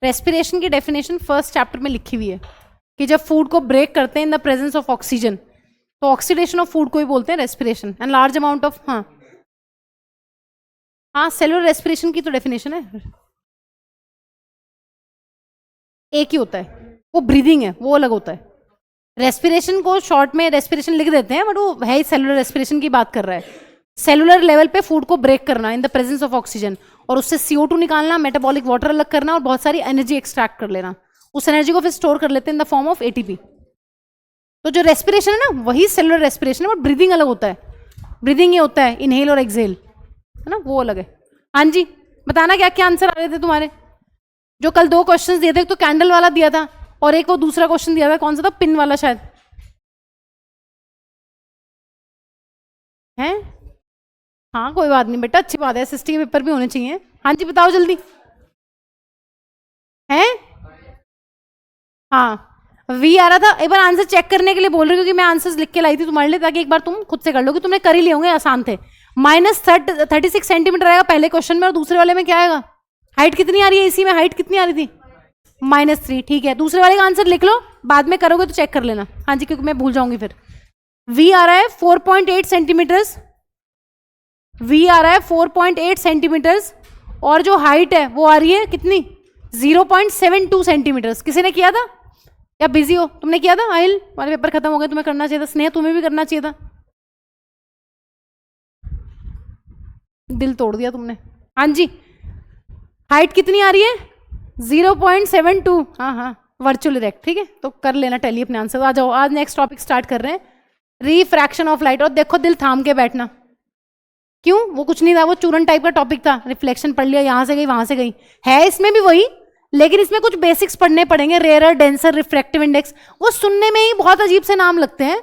Respiration की definition first chapter में लिखी हुई है कि जब फूड को ब्रेक करते हैं in the presence of oxygen, तो ऑक्सीडेशन ऑफ फूड को ही बोलते हैं respiration. And large amount of, हाँ सेलुलर रेस्पिरेशन की तो डेफिनेशन है, एक ही होता है, वो ब्रीदिंग है, वो अलग होता है। रेस्पिरेशन को शॉर्ट में रेस्पिरेशन लिख देते हैं, बट वो है ही सेलुलर रेस्पिरेशन की बात कर रहा है। सेलुलर लेवल पे फूड को ब्रेक करना in the presence of oxygen, और उससे CO2 निकालना, मेटाबॉलिक वाटर अलग करना और बहुत सारी एनर्जी एक्सट्रैक्ट कर लेना। उस एनर्जी को फिर स्टोर कर लेते हैं in the form of ATP। तो जो रेस्पिरेशन है ना वही सेलुलर रेस्पिरेशन है, बट ब्रीदिंग अलग होता है। ब्रीदिंग ये होता है इनहेल और एक्सहेल, है ना, वो अलग है। हाँ जी, बताना क्या क्या आंसर आ रहे थे तुम्हारे। जो कल 2 क्वेश्चंस दिए थे, एक तो कैंडल वाला दिया था और एक वो दूसरा क्वेश्चन दिया था, कौन सा था, पिन वाला शायद है। हाँ कोई बात नहीं बेटा, अच्छी बात है, SST के पेपर भी होने चाहिए। हाँ जी बताओ जल्दी, है हाँ V आ रहा था। एक बार आंसर चेक करने के लिए बोल रही हूँ, क्योंकि मैं आंसर्स लिख के लाई थी तुम्हारे लिए, ताकि एक बार तुम खुद से कर लो, कि तुमने कर ही लिए होंगे, आसान थे। -36 सेंटीमीटर आएगा पहले क्वेश्चन में, और दूसरे वाले में क्या आएगा, हाइट कितनी आ रही है, इसी में हाइट कितनी आ रही थी, -3। ठीक है, दूसरे वाले का आंसर लिख लो, बाद में करोगे तो चेक कर लेना। हाँ जी, क्योंकि मैं भूल जाऊंगी फिर। V आ रहा है 4.8 सेंटीमीटर्स, V आ रहा है 4.8 सेंटीमीटर्स, और जो हाइट है वो आ रही है कितनी, 0.72 सेंटीमीटर्स। किसी ने किया था या बिजी हो, तुमने किया था। आहिल, हमारे पेपर खत्म हो गए, तुम्हें करना चाहिए था। स्नेह, तुम्हें भी करना चाहिए था, दिल तोड़ दिया तुमने। हाँ जी, हाइट कितनी आ रही है, 0.72। हाँ वर्चुअल इरेक्ट, ठीक है, तो कर लेना टैली अपने आंसर। आ जाओ, आज नेक्स्ट टॉपिक स्टार्ट कर रहे हैं, रिफ्रैक्शन ऑफ लाइट। और देखो दिल थाम के बैठना, क्यों, वो कुछ नहीं था, वो चूरन टाइप का टॉपिक था। रिफ्लेक्शन पढ़ लिया, यहां से गई वहां से गई, है इसमें भी वही, लेकिन इसमें कुछ बेसिक्स पढ़ने पड़ेंगे। रेयर, डेंसर, रिफ्रैक्टिव इंडेक्स, वो सुनने में ही बहुत अजीब से नाम लगते हैं,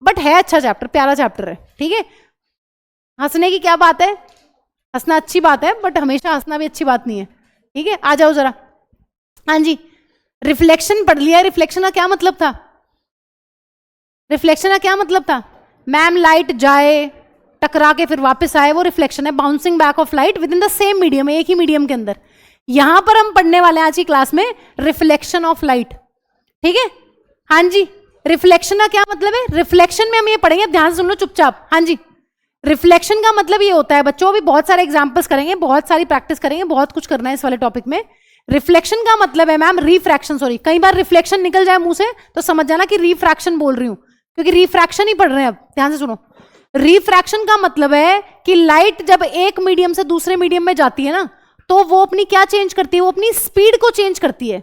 बट है अच्छा चैप्टर, प्यारा चैप्टर है। ठीक है, हंसने की क्या बात है, हंसना अच्छी बात है, बट हमेशा हंसना भी अच्छी बात नहीं है। ठीक है, आ जाओ जरा। हाँ जी, रिफ्लेक्शन पढ़ लिया। रिफ्लेक्शन का क्या मतलब था, रिफ्लेक्शन का क्या मतलब था, मैम लाइट जाए, टकरा के फिर वापस आए, वो रिफ्लेक्शन है। Bouncing back of light with in the same medium, एक ही मीडियम के अंदर। यहां पर हम पढ़ने वाले हैं आज की क्लास में रिफ्लेक्शन ऑफ लाइट। ठीक है, हाँ जी, रिफ्लेक्शन का क्या मतलब है, रिफ्लेक्शन में हम ये पढ़ेंगे, ध्यान से सुन लो चुपचाप। हाँ जी, रिफ्लेक्शन का मतलब ये होता है बच्चों, भी बहुत सारे एग्जांपल्स करेंगे, बहुत सारी प्रैक्टिस करेंगे, बहुत कुछ करना है इस वाले टॉपिक में। रिफ्लेक्शन का मतलब है मैम रिफ्रैक्शन, सॉरी कई बार रिफ्लेक्शन निकल जाए मुंह से तो समझ जाना कि रिफ्रैक्शन बोल रही हूं, क्योंकि रिफ्रैक्शन ही पढ़ रहे हैं अब। ध्यान से सुनो, रिफ्रैक्शन का मतलब है कि लाइट जब एक मीडियम से दूसरे मीडियम में जाती है ना, तो वो अपनी क्या चेंज करती है, वो अपनी स्पीड को चेंज करती है,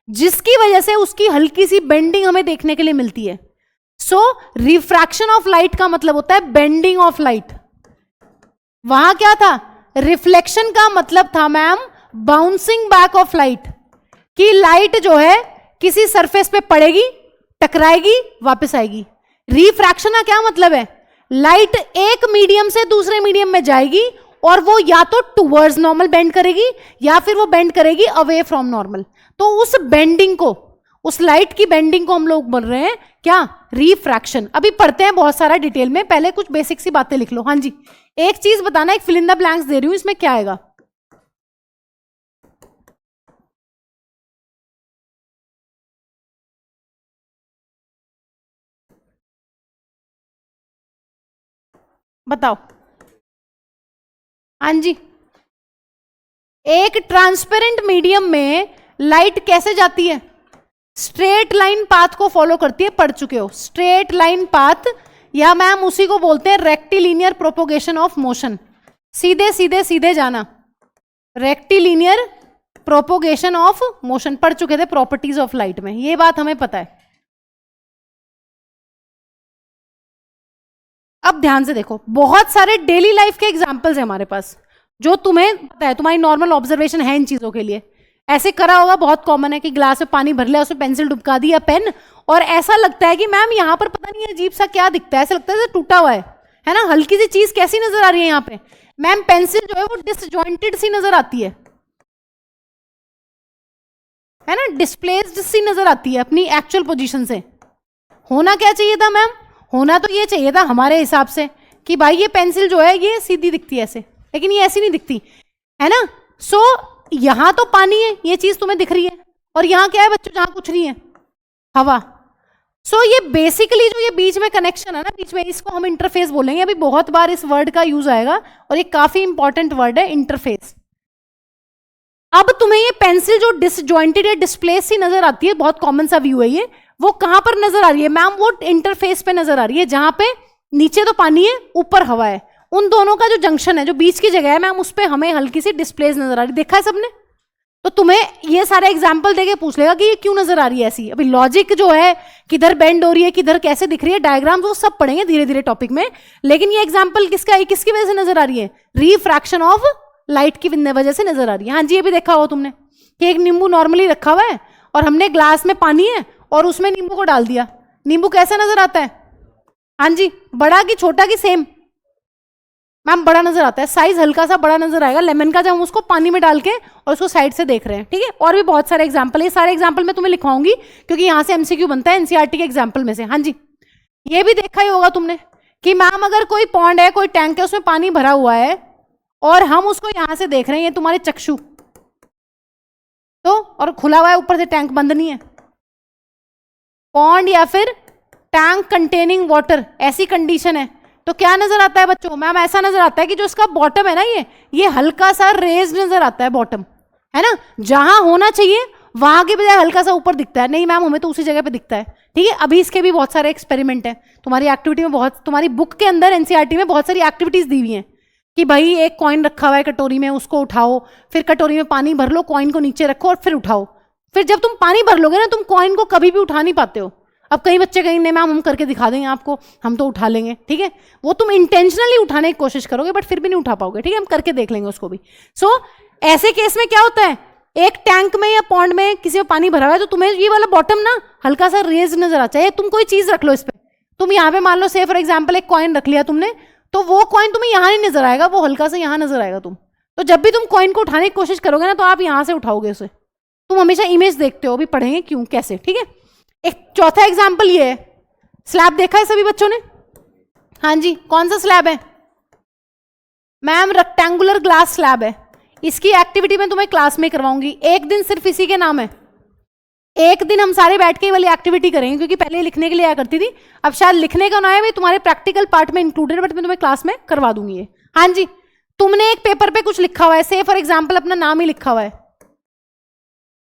जिसकी वजह से उसकी हल्की सी बेंडिंग हमें देखने के लिए मिलती है। सो रिफ्रैक्शन ऑफ लाइट का मतलब होता है बेंडिंग ऑफ लाइट। वहां क्या था, रिफ्लेक्शन का मतलब था ma'am bouncing back of light, कि लाइट जो है किसी सरफेस पे पड़ेगी, टकराएगी, वापस आएगी। रिफ्रैक्शन का क्या मतलब है, लाइट एक मीडियम से दूसरे मीडियम में जाएगी, और वो या तो टुवर्ड्स नॉर्मल बेंड करेगी, या फिर वो बेंड करेगी अवे फ्रॉम नॉर्मल। तो उस बेंडिंग को, उस लाइट की बेंडिंग को हम लोग बोल रहे हैं क्या, रिफ्रैक्शन। अभी पढ़ते हैं बहुत सारा डिटेल में, पहले कुछ बेसिक सी बातें लिख लो। हाँ जी, एक चीज बताना, एक फिल इन द ब्लैंक्स दे रही हूं, इसमें क्या आएगा, बताओ। हाँ जी, एक ट्रांसपेरेंट मीडियम में लाइट कैसे जाती है, स्ट्रेट लाइन पाथ को फॉलो करती है, पढ़ चुके हो स्ट्रेट लाइन पाथ, या मैम उसी को बोलते हैं रेक्टिलिनियर प्रोपोगेशन ऑफ मोशन। सीधे सीधे सीधे जाना, रेक्टिलिनियर प्रोपोगेशन ऑफ मोशन, पढ़ चुके थे प्रॉपर्टीज ऑफ लाइट में, ये बात हमें पता है। अब ध्यान से देखो, बहुत सारे डेली लाइफ के एग्जाम्पल्स है हमारे पास, जो तुम्हें पता है, तुम्हारी नॉर्मल ऑब्जर्वेशन है इन चीजों के लिए। ऐसे करा होगा, बहुत कॉमन है कि ग्लास में पानी भर लिया, उसमें पेंसिल डुबका दी या पेन, और ऐसा लगता है कि मैम यहाँ पर पता नहीं अजीब सा क्या दिखता है, ऐसा लगता है जैसे टूटा हुआ है ना, हल्की सी चीज कैसी नजर आ रही है यहाँ पे, मैम पेंसिल जो है वो डिसजॉइंटेड सी नजर आती है ना, डिस्प्लेस्ड सी नजर आती है अपनी एक्चुअल पोजीशन से। होना क्या चाहिए था मैम, होना तो ये चाहिए था हमारे हिसाब से कि भाई ये पेंसिल जो है ये सीधी दिखती है ऐसे, लेकिन ये ऐसी नहीं दिखती, है ना। सो यहां तो पानी है, ये चीज तुम्हें दिख रही है, और यहां क्या है बच्चों, जहां कुछ नहीं है, हवा। सो ये बेसिकली जो ये बीच में कनेक्शन है ना, बीच में, इसको हम इंटरफेस बोलेंगे। अभी बहुत बार इस वर्ड का यूज आएगा और ये काफी इंपॉर्टेंट वर्ड है, इंटरफेस। अब तुम्हें ये पेंसिल जो डिसजॉइंटेड या डिस्प्लेस सी नजर आती है, बहुत कॉमन सा व्यू है ये, वो कहां पर नजर आ रही है मैम? वो इंटरफेस पे नजर आ रही है, जहां पे नीचे तो पानी है, ऊपर हवा है। उन दोनों का जो जंक्शन है, जो बीच की जगह है मैम, उस पर हमें हल्की सी डिस्प्लेस नजर आ रही है। देखा है सबने? तो तुम्हें ये सारे एग्जाम्पल देके पूछ लेगा कि ये क्यों नजर आ रही है ऐसी। अभी लॉजिक जो है, किधर बेंड हो रही है, किधर कैसे दिख रही है, डायग्राम, वो सब पढ़ेंगे धीरे धीरे टॉपिक में। लेकिन ये एग्जाम्पल किसका है, किसकी वजह से नजर आ रही है? रिफ्रैक्शन ऑफ लाइट की वजह से नजर आ रही है। हाँ जी, ये भी देखा हो तुमने कि एक नींबू नॉर्मली रखा हुआ है और हमने ग्लास में पानी है और उसमें नींबू को डाल दिया। नींबू कैसा नजर आता है? हाँ जी, बड़ा कि छोटा कि सेम? मैम बड़ा नजर आता है, साइज हल्का सा बड़ा नजर आएगा लेमन का, जब हम उसको पानी में डाल के और उसको साइड से देख रहे हैं। ठीक है, और भी बहुत सारे एग्जांपल है, ये सारे एग्जांपल मैं तुम्हें लिखवाऊंगी क्योंकि यहां से एमसीक्यू बनता है एनसीईआरटी के एग्जांपल में से। हाँ जी, ये भी देखा ही होगा तुमने कि मैम अगर कोई पॉन्ड है, कोई टैंक है, उसमें पानी भरा हुआ है और हम उसको यहां से देख रहे हैं, ये तुम्हारे चक्षु तो, और खुला हुआ है ऊपर से, टैंक बंद नहीं है। पॉन्ड या फिर टैंक कंटेनिंग वाटर, ऐसी कंडीशन है तो क्या नजर आता है बच्चों? मैम ऐसा नजर आता है कि जो इसका बॉटम है ना, ये हल्का सा रेज नजर आता है, बॉटम है ना, जहां होना चाहिए वहां के बजाय हल्का सा ऊपर दिखता है। नहीं मैम, हमें तो उसी जगह पे दिखता है। ठीक है, अभी इसके भी बहुत सारे एक्सपेरिमेंट है तुम्हारी एक्टिविटी में, बहुत तुम्हारी बुक के अंदर एनसीईआरटी में बहुत सारी एक्टिविटीज दी हुई हैं कि भाई एक कॉइन रखा हुआ है कटोरी में, उसको उठाओ, फिर कटोरी में पानी भर लो, कॉइन को नीचे रखो और फिर उठाओ। फिर जब तुम पानी भर लोगे ना, तुम कॉइन को कभी भी उठा नहीं पाते हो। अब कई बच्चे कहेंगे नहीं मैम हम करके दिखा देंगे आपको, हम तो उठा लेंगे। ठीक है, वो तुम इंटेंशनली उठाने की कोशिश करोगे बट फिर भी नहीं उठा पाओगे। ठीक है, हम करके देख लेंगे उसको भी। सो ऐसे केस में क्या होता है, एक टैंक में या पॉन्ड में किसी में पानी भरा हुआ है तो तुम्हें ये वाला बॉटम ना हल्का सा रेज नजर आ, चाहे तुम कोई चीज रख लो इस पे। तुम यहाँ पे मान लो से फॉर एग्जाम्पल एक कॉइन रख लिया तुमने, तो वो कॉइन तुम्हें यहाँ नहीं नजर आएगा, वो हल्का सा यहाँ नजर आएगा। तुम तो जब भी तुम कॉइन को उठाने की कोशिश करोगे ना, तो आप यहाँ से उठाओगे उसे। तुम हमेशा इमेज देखते हो, अभी पढ़ेंगे क्यों कैसे। ठीक है, एक चौथा एग्जाम्पल ये है, स्लैब देखा है सभी बच्चों ने? हाँ जी, कौन सा स्लैब है मैम? रेक्टेंगुलर ग्लास स्लैब है। इसकी एक्टिविटी मैं तुम्हें क्लास में करवाऊंगी, एक दिन सिर्फ इसी के नाम है। एक दिन हम सारे बैठ के वाली एक्टिविटी करेंगे, क्योंकि पहले लिखने के लिए आया करती थी, अब शायद लिखने का ना है, तुम्हारे प्रैक्टिकल पार्ट में इंक्लूडेड, बट मैं तुम्हें क्लास में करवा दूंगी ये। हाँ जी, तुमने एक पेपर पे कुछ लिखा हुआ है, से फॉर एग्जाम्पल अपना नाम ही लिखा हुआ है,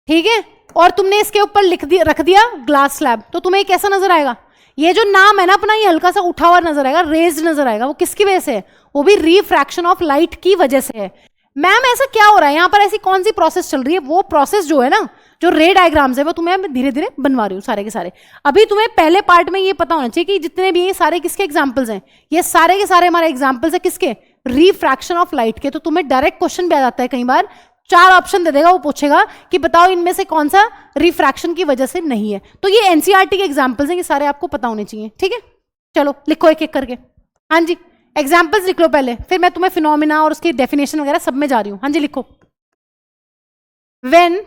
ठीक है, और तुमने इसके ऊपर रख दिया ग्लास स्लैब, तो तुम्हें कैसा नजर आएगा? ये जो नाम है ना अपना, ये हल्का सा उठा हुआ नजर आएगा, रेज्ड नजर आएगा। वो किसकी वजह से है? वो भी रिफ्रैक्शन ऑफ लाइट की वजह से है। मैम ऐसा क्या हो रहा है यहाँ पर, ऐसी कौन सी प्रोसेस चल रही है? वो प्रोसेस जो है ना, जो रे डायग्राम्स है, वो तुम्हें मैं धीरे धीरे बनवा रही हूँ सारे के सारे। अभी तुम्हें पहले पार्ट में ये पता होना चाहिए कि जितने भी ये सारे किसके एग्जाम्पल्स हैं, ये सारे के सारे हमारे एग्जाम्पल्स है किसके? रिफ्रैक्शन ऑफ लाइट के। तो तुम्हें डायरेक्ट क्वेश्चन भी आ जाता है, कई बार 4 ऑप्शन दे देगा, वो पूछेगा कि बताओ इनमें से कौन सा रिफ्रैक्शन की वजह से नहीं है। तो ये एनसीईआरटी के एग्जाम्पल्स हैं, ये सारे आपको पता होने चाहिए। ठीक है, चलो लिखो एक एक करके। हाँ जी, एग्जाम्पल्स लिख लो पहले, फिर मैं तुम्हें फिनोमिना और उसकी डेफिनेशन वगैरह सब में जा रही हूं। हाँ जी लिखो। When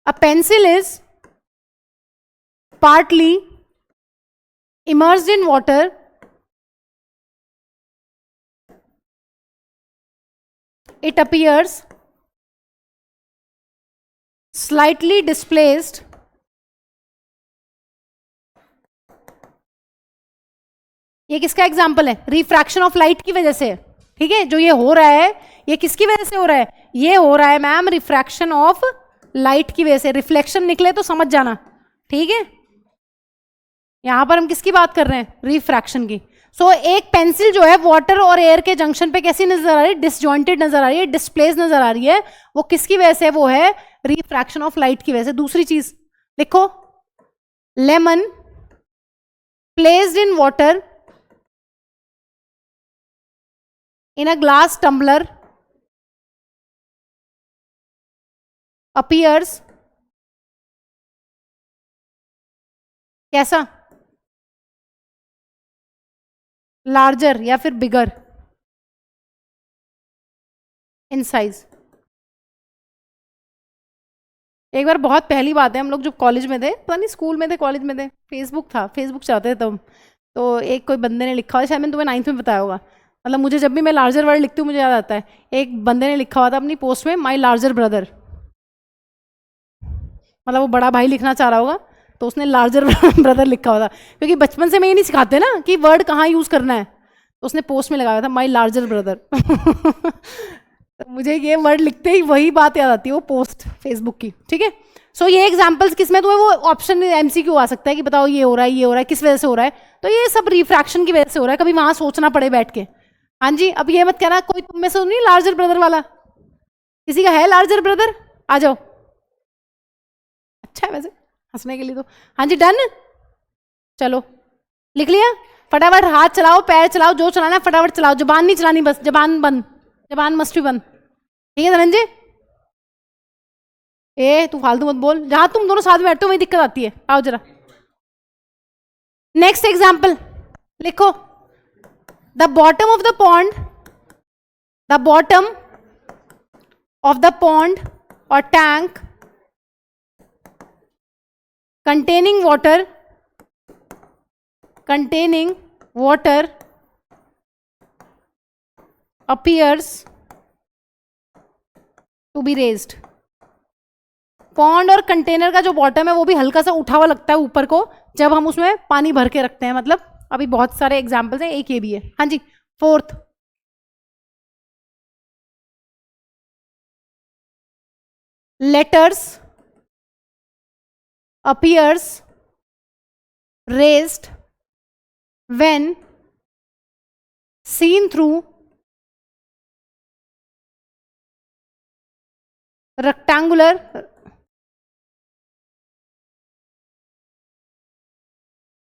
a pencil is partly immersed in water, it appears slightly displaced ये किसका एग्जाम्पल है? रिफ्रैक्शन ऑफ लाइट की वजह से। ठीक है, जो ये हो रहा है ये किसकी वजह से हो रहा है? ये हो रहा है मैम रिफ्रैक्शन ऑफ लाइट की वजह से। रिफ्लेक्शन निकले तो समझ जाना। ठीक है, यहां पर हम किसकी बात कर रहे हैं? रिफ्रैक्शन की। सो एक पेंसिल जो है वाटर और एयर के जंक्शन पे कैसी नजर आ रही है? डिसजॉइंटेड नजर आ रही है, डिस्प्लेस नजर आ रही है। वो किसकी वजह से? वो है रिफ्रैक्शन ऑफ लाइट की वजह से। दूसरी चीज लिखो, lemon placed in water in a glass tumbler appears कैसा? लार्जर या फिर बिगर इन साइज। एक बार बहुत पहली बात है, हम लोग जब कॉलेज में थे, पता नहीं स्कूल में थे कॉलेज में थे, फेसबुक था, फेसबुक चाहते थे तब, तो एक कोई बंदे ने लिखा हुआ, शायद मैंने तुम्हें 9th में बताया होगा, मतलब मुझे जब भी मैं लार्जर वर्ड लिखती हूँ मुझे याद आता है, एक बंदे ने लिखा हुआ था अपनी पोस्ट में माई लार्जर ब्रदर, मतलब वो बड़ा भाई लिखना चाह रहा होगा तो उसने लार्जर ब्रदर लिखा हुआ था, क्योंकि बचपन से मैं ये नहीं सिखाते ना कि वर्ड कहाँ यूज़ करना है, तो उसने पोस्ट में लगाया था माई लार्जर ब्रदर। मुझे ये वर्ड लिखते ही वही बात याद आती है, वो पोस्ट फेसबुक की, ठीक है। सो ये एग्जांपल्स किसमें तुम्हें वो ऑप्शन एमसीक्यू आ सकता है कि बताओ ये हो रहा है, ये हो रहा है, किस वजह से हो रहा है, तो ये सब रिफ्रैक्शन की वजह से हो रहा है, कभी वहां सोचना पड़े बैठ के। हाँ जी, अब ये मत कहना कोई तुम में से नहीं लार्जर ब्रदर वाला, किसी का है लार्जर ब्रदर, आ जाओ। अच्छा है वैसे हंसने के लिए तो। हाँ जी डन, चलो लिख लिया, फटाफट हाथ चलाओ, पैर चलाओ, जो चलाना है फटाफट चलाओ, जबान नहीं चलानी, बस जबान बंद, जबान मस्ट भी बंद, ठीक है धनंजय। ए तू फालतू मत बोल, जहां तुम दोनों साथ में बैठते हो वही दिक्कत आती है, आओ जरा। नेक्स्ट एग्जाम्पल लिखो, the bottom of the pond, the bottom of the pond और tank containing water appears to be raised। Pond और कंटेनर का जो बॉटम है वो भी हल्का सा उठा हुआ लगता है ऊपर को जब हम उसमें पानी भर के रखते हैं, मतलब अभी बहुत सारे एग्जाम्पल्स हैं, एक ये भी है। हाँ जी fourth, letters appears raised when seen through rectangular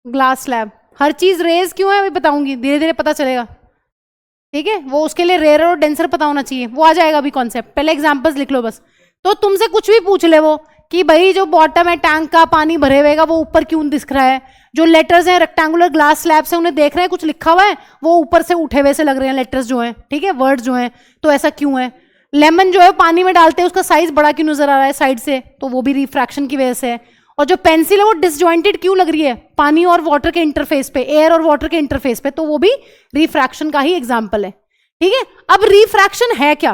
glass slab. हर चीज रेज क्यों है अभी बताऊंगी, धीरे धीरे पता चलेगा, ठीक है। वो उसके लिए रेयर और डेंसर पता होना चाहिए, वो आ जाएगा अभी कॉन्सेप्ट, पहले एग्जांपल्स लिख लो बस। तो तुमसे कुछ भी पूछ ले वो कि भाई जो बॉटम है टैंक का पानी भरे हुए का वो ऊपर क्यों दिख रहा है, जो लेटर्स हैं रेक्टेंगुलर ग्लास स्लैब से उन्हें देख रहे हैं कुछ लिखा हुआ है वो ऊपर से उठे हुए से लग रहे हैं लेटर्स जो हैं, ठीक है, वर्ड्स जो हैं, तो ऐसा क्यों है। लेमन जो है पानी में डालते हैं उसका साइज बड़ा क्यों नजर आ रहा है साइड से, तो वो भी रिफ्रैक्शन की वजह से है। और जो पेंसिल है वो डिसजॉइंटेड क्यों लग रही है पानी और वाटर के इंटरफेस पे, एयर और वाटर के इंटरफेस पे, तो वो भी रिफ्रैक्शन का ही एग्जाम्पल है, ठीक है। अब रिफ्रैक्शन है क्या,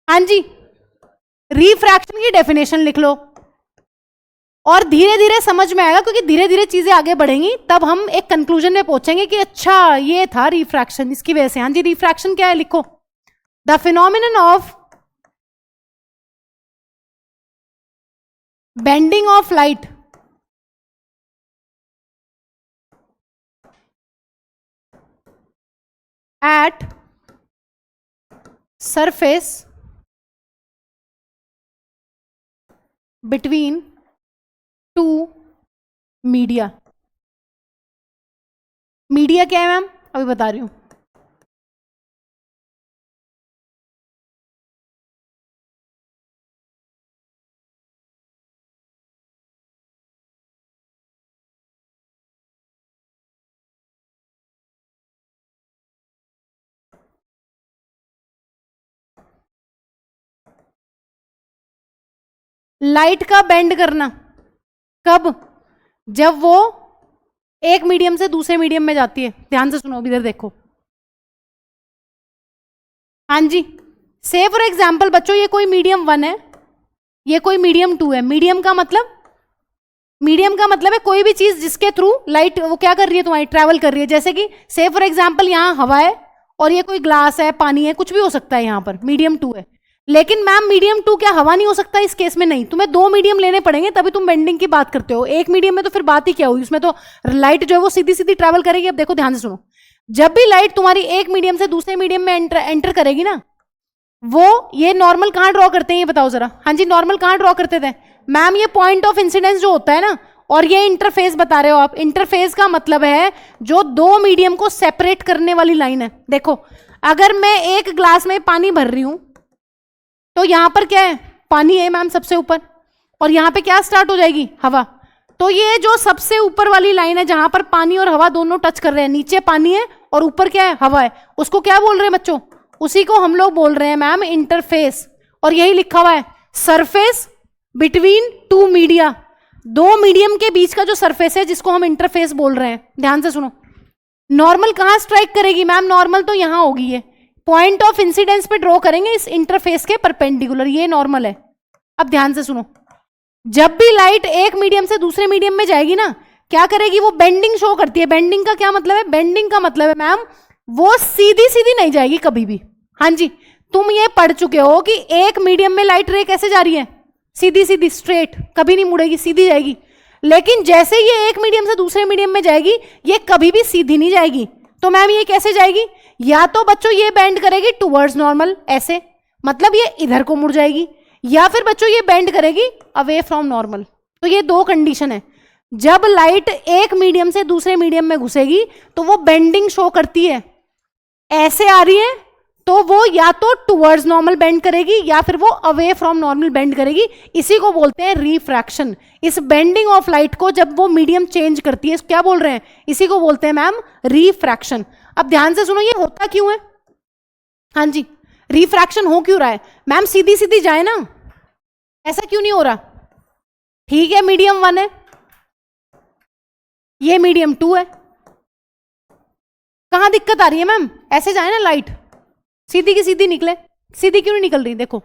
हाँ जी रिफ्रैक्शन की डेफिनेशन लिख लो और धीरे धीरे समझ में आएगा, क्योंकि धीरे धीरे चीजें आगे बढ़ेंगी तब हम एक कंक्लूजन में पहुंचेंगे कि अच्छा ये था रिफ्रैक्शन इसकी वजह से। हाँ जी रिफ्रैक्शन क्या है लिखो, the phenomenon of bending of light at surface between two media. Media क्या है मैम अभी बता रही हूं, लाइट का बेंड करना कब, जब वो एक मीडियम से दूसरे मीडियम में जाती है। ध्यान से सुनो इधर देखो, हाँ जी से फॉर एग्जाम्पल बच्चों ये कोई मीडियम 1 है, ये कोई मीडियम 2 है। मीडियम का मतलब है कोई भी चीज जिसके थ्रू लाइट वो क्या कर रही है तुम्हारी ट्रैवल कर रही है, जैसे कि से फॉर एग्जाम्पल यहाँ हवा है और ये कोई ग्लास है पानी है कुछ भी हो सकता है, यहाँ पर मीडियम 2 है। लेकिन मैम मीडियम 2 क्या हवा नहीं हो सकता इस केस में, नहीं, तुम्हें 2 मीडियम लेने पड़ेंगे तभी तुम बेंडिंग की बात करते हो। एक मीडियम में तो फिर बात ही क्या हुई, उसमें तो लाइट जो है वो सीधी सीधी ट्रैवल करेगी। अब देखो ध्यान से सुनो, जब भी लाइट तुम्हारी एक मीडियम से दूसरे मीडियम में एंटर करेगी ना, वो ये नॉर्मल कहां ड्रॉ करते हैं ये बताओ जरा। हाँ जी नॉर्मल कहां ड्रॉ करते थे मैम, ये पॉइंट ऑफ इंसिडेंस जो होता है ना, और ये इंटरफेस बता रहे हो आप। इंटरफेस का मतलब है जो 2 मीडियम को सेपरेट करने वाली लाइन है। देखो अगर मैं एक ग्लास में पानी भर रही हूं तो यहां पर क्या है, पानी है मैम सबसे ऊपर, और यहां पे क्या स्टार्ट हो जाएगी, हवा। तो ये जो सबसे ऊपर वाली लाइन है जहां पर पानी और हवा दोनों टच कर रहे हैं, नीचे पानी है और ऊपर क्या है, हवा है, उसको क्या बोल रहे हैं बच्चों, उसी को हम लोग बोल रहे हैं मैम इंटरफेस। और यही लिखा हुआ है सरफेस बिटवीन 2 मीडिया, 2 मीडियम के बीच का जो सरफेस है जिसको हम इंटरफेस बोल रहे हैं। ध्यान से सुनो, नॉर्मल कहाँ स्ट्राइक करेगी मैम? नॉर्मल तो यहां होगी, ये पॉइंट ऑफ इंसिडेंस पे ड्रॉ करेंगे इस इंटरफेस के परपेंडिकुलर, ये नॉर्मल है। अब ध्यान से सुनो, जब भी लाइट एक मीडियम से दूसरे मीडियम में जाएगी ना, क्या करेगी? वो बेंडिंग शो करती है। बेंडिंग का क्या मतलब है? बेंडिंग का मतलब है मैम वो सीधी सीधी नहीं जाएगी कभी भी। हाँ जी, तुम ये पढ़ चुके हो कि एक मीडियम में लाइट रे कैसे जा रही है? सीधी सीधी स्ट्रेट, कभी नहीं मुड़ेगी, सीधी जाएगी। लेकिन जैसे ये एक मीडियम से दूसरे मीडियम में जाएगी, ये कभी भी सीधी नहीं जाएगी। तो मैम ये कैसे जाएगी? या तो बच्चों ये बेंड करेगी टुवर्ड्स नॉर्मल, ऐसे, मतलब ये इधर को मुड़ जाएगी, या फिर बच्चों ये बेंड करेगी अवे फ्रॉम नॉर्मल। तो ये दो कंडीशन है। जब लाइट एक मीडियम से दूसरे मीडियम में घुसेगी तो वो बेंडिंग शो करती है, ऐसे आ रही है तो वो या तो टुवर्ड्स नॉर्मल बेंड करेगी या फिर वो अवे फ्रॉम नॉर्मल बेंड करेगी। इसी को बोलते हैं रिफ्रैक्शन। इस बेंडिंग ऑफ लाइट को जब वो मीडियम चेंज करती है, क्या बोल रहे हैं? इसी को बोलते हैं मैम रिफ्रैक्शन। अब ध्यान से सुनो, ये होता क्यों है? हाँ जी, रिफ्रैक्शन हो क्यों रहा है? मैम सीधी सीधी जाए ना, ऐसा क्यों नहीं हो रहा? ठीक है, मीडियम 1 है, ये मीडियम 2 है, कहां दिक्कत आ रही है मैम? ऐसे जाए ना लाइट, सीधी की सीधी निकले, सीधी क्यों नहीं निकल रही? देखो,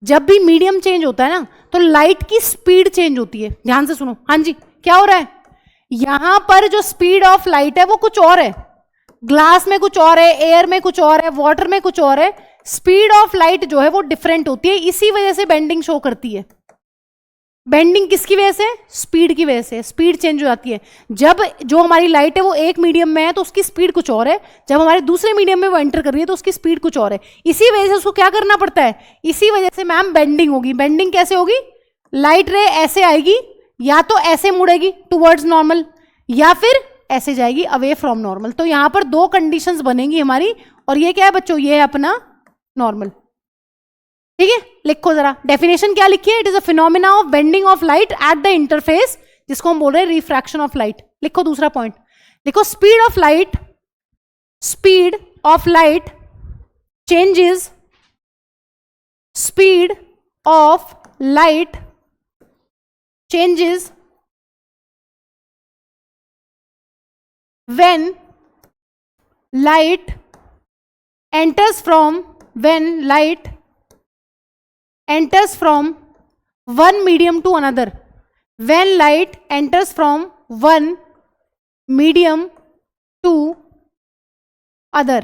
जब भी मीडियम चेंज होता है ना तो लाइट की स्पीड चेंज होती है। ध्यान से सुनो, हाँ जी, क्या हो रहा है? यहां पर जो स्पीड ऑफ लाइट है वो कुछ और है, ग्लास में कुछ और है, एयर में कुछ और है, वाटर में कुछ और है। स्पीड ऑफ लाइट जो है वो डिफरेंट होती है, इसी वजह से बेंडिंग शो करती है। बेंडिंग किसकी वजह से? स्पीड की वजह से, स्पीड चेंज हो जाती है। जब जो हमारी लाइट है वो एक मीडियम में है तो उसकी स्पीड कुछ और है, जब हमारे दूसरे मीडियम में वो एंटर कर रही है तो उसकी स्पीड कुछ और है। इसी वजह से उसको क्या करना पड़ता है? इसी वजह से मैम बेंडिंग होगी। बेंडिंग कैसे होगी? लाइट रे ऐसे आएगी, या तो ऐसे मुड़ेगी टुवर्ड्स नॉर्मल, या फिर ऐसे जाएगी अवे फ्रॉम नॉर्मल। तो यहां पर दो कंडीशंस बनेंगी हमारी, और ये क्या है बच्चों? ये है अपना नॉर्मल। ठीक है, लिखो जरा डेफिनेशन क्या लिखी है? It is a phenomena of bending of light at the interface, जिसको हम बोल रहे हैं रिफ्रैक्शन ऑफ लाइट। लिखो दूसरा पॉइंट, देखो speed of light changes, speed of light changes when light enters from one medium to another, when light enters from one medium to other।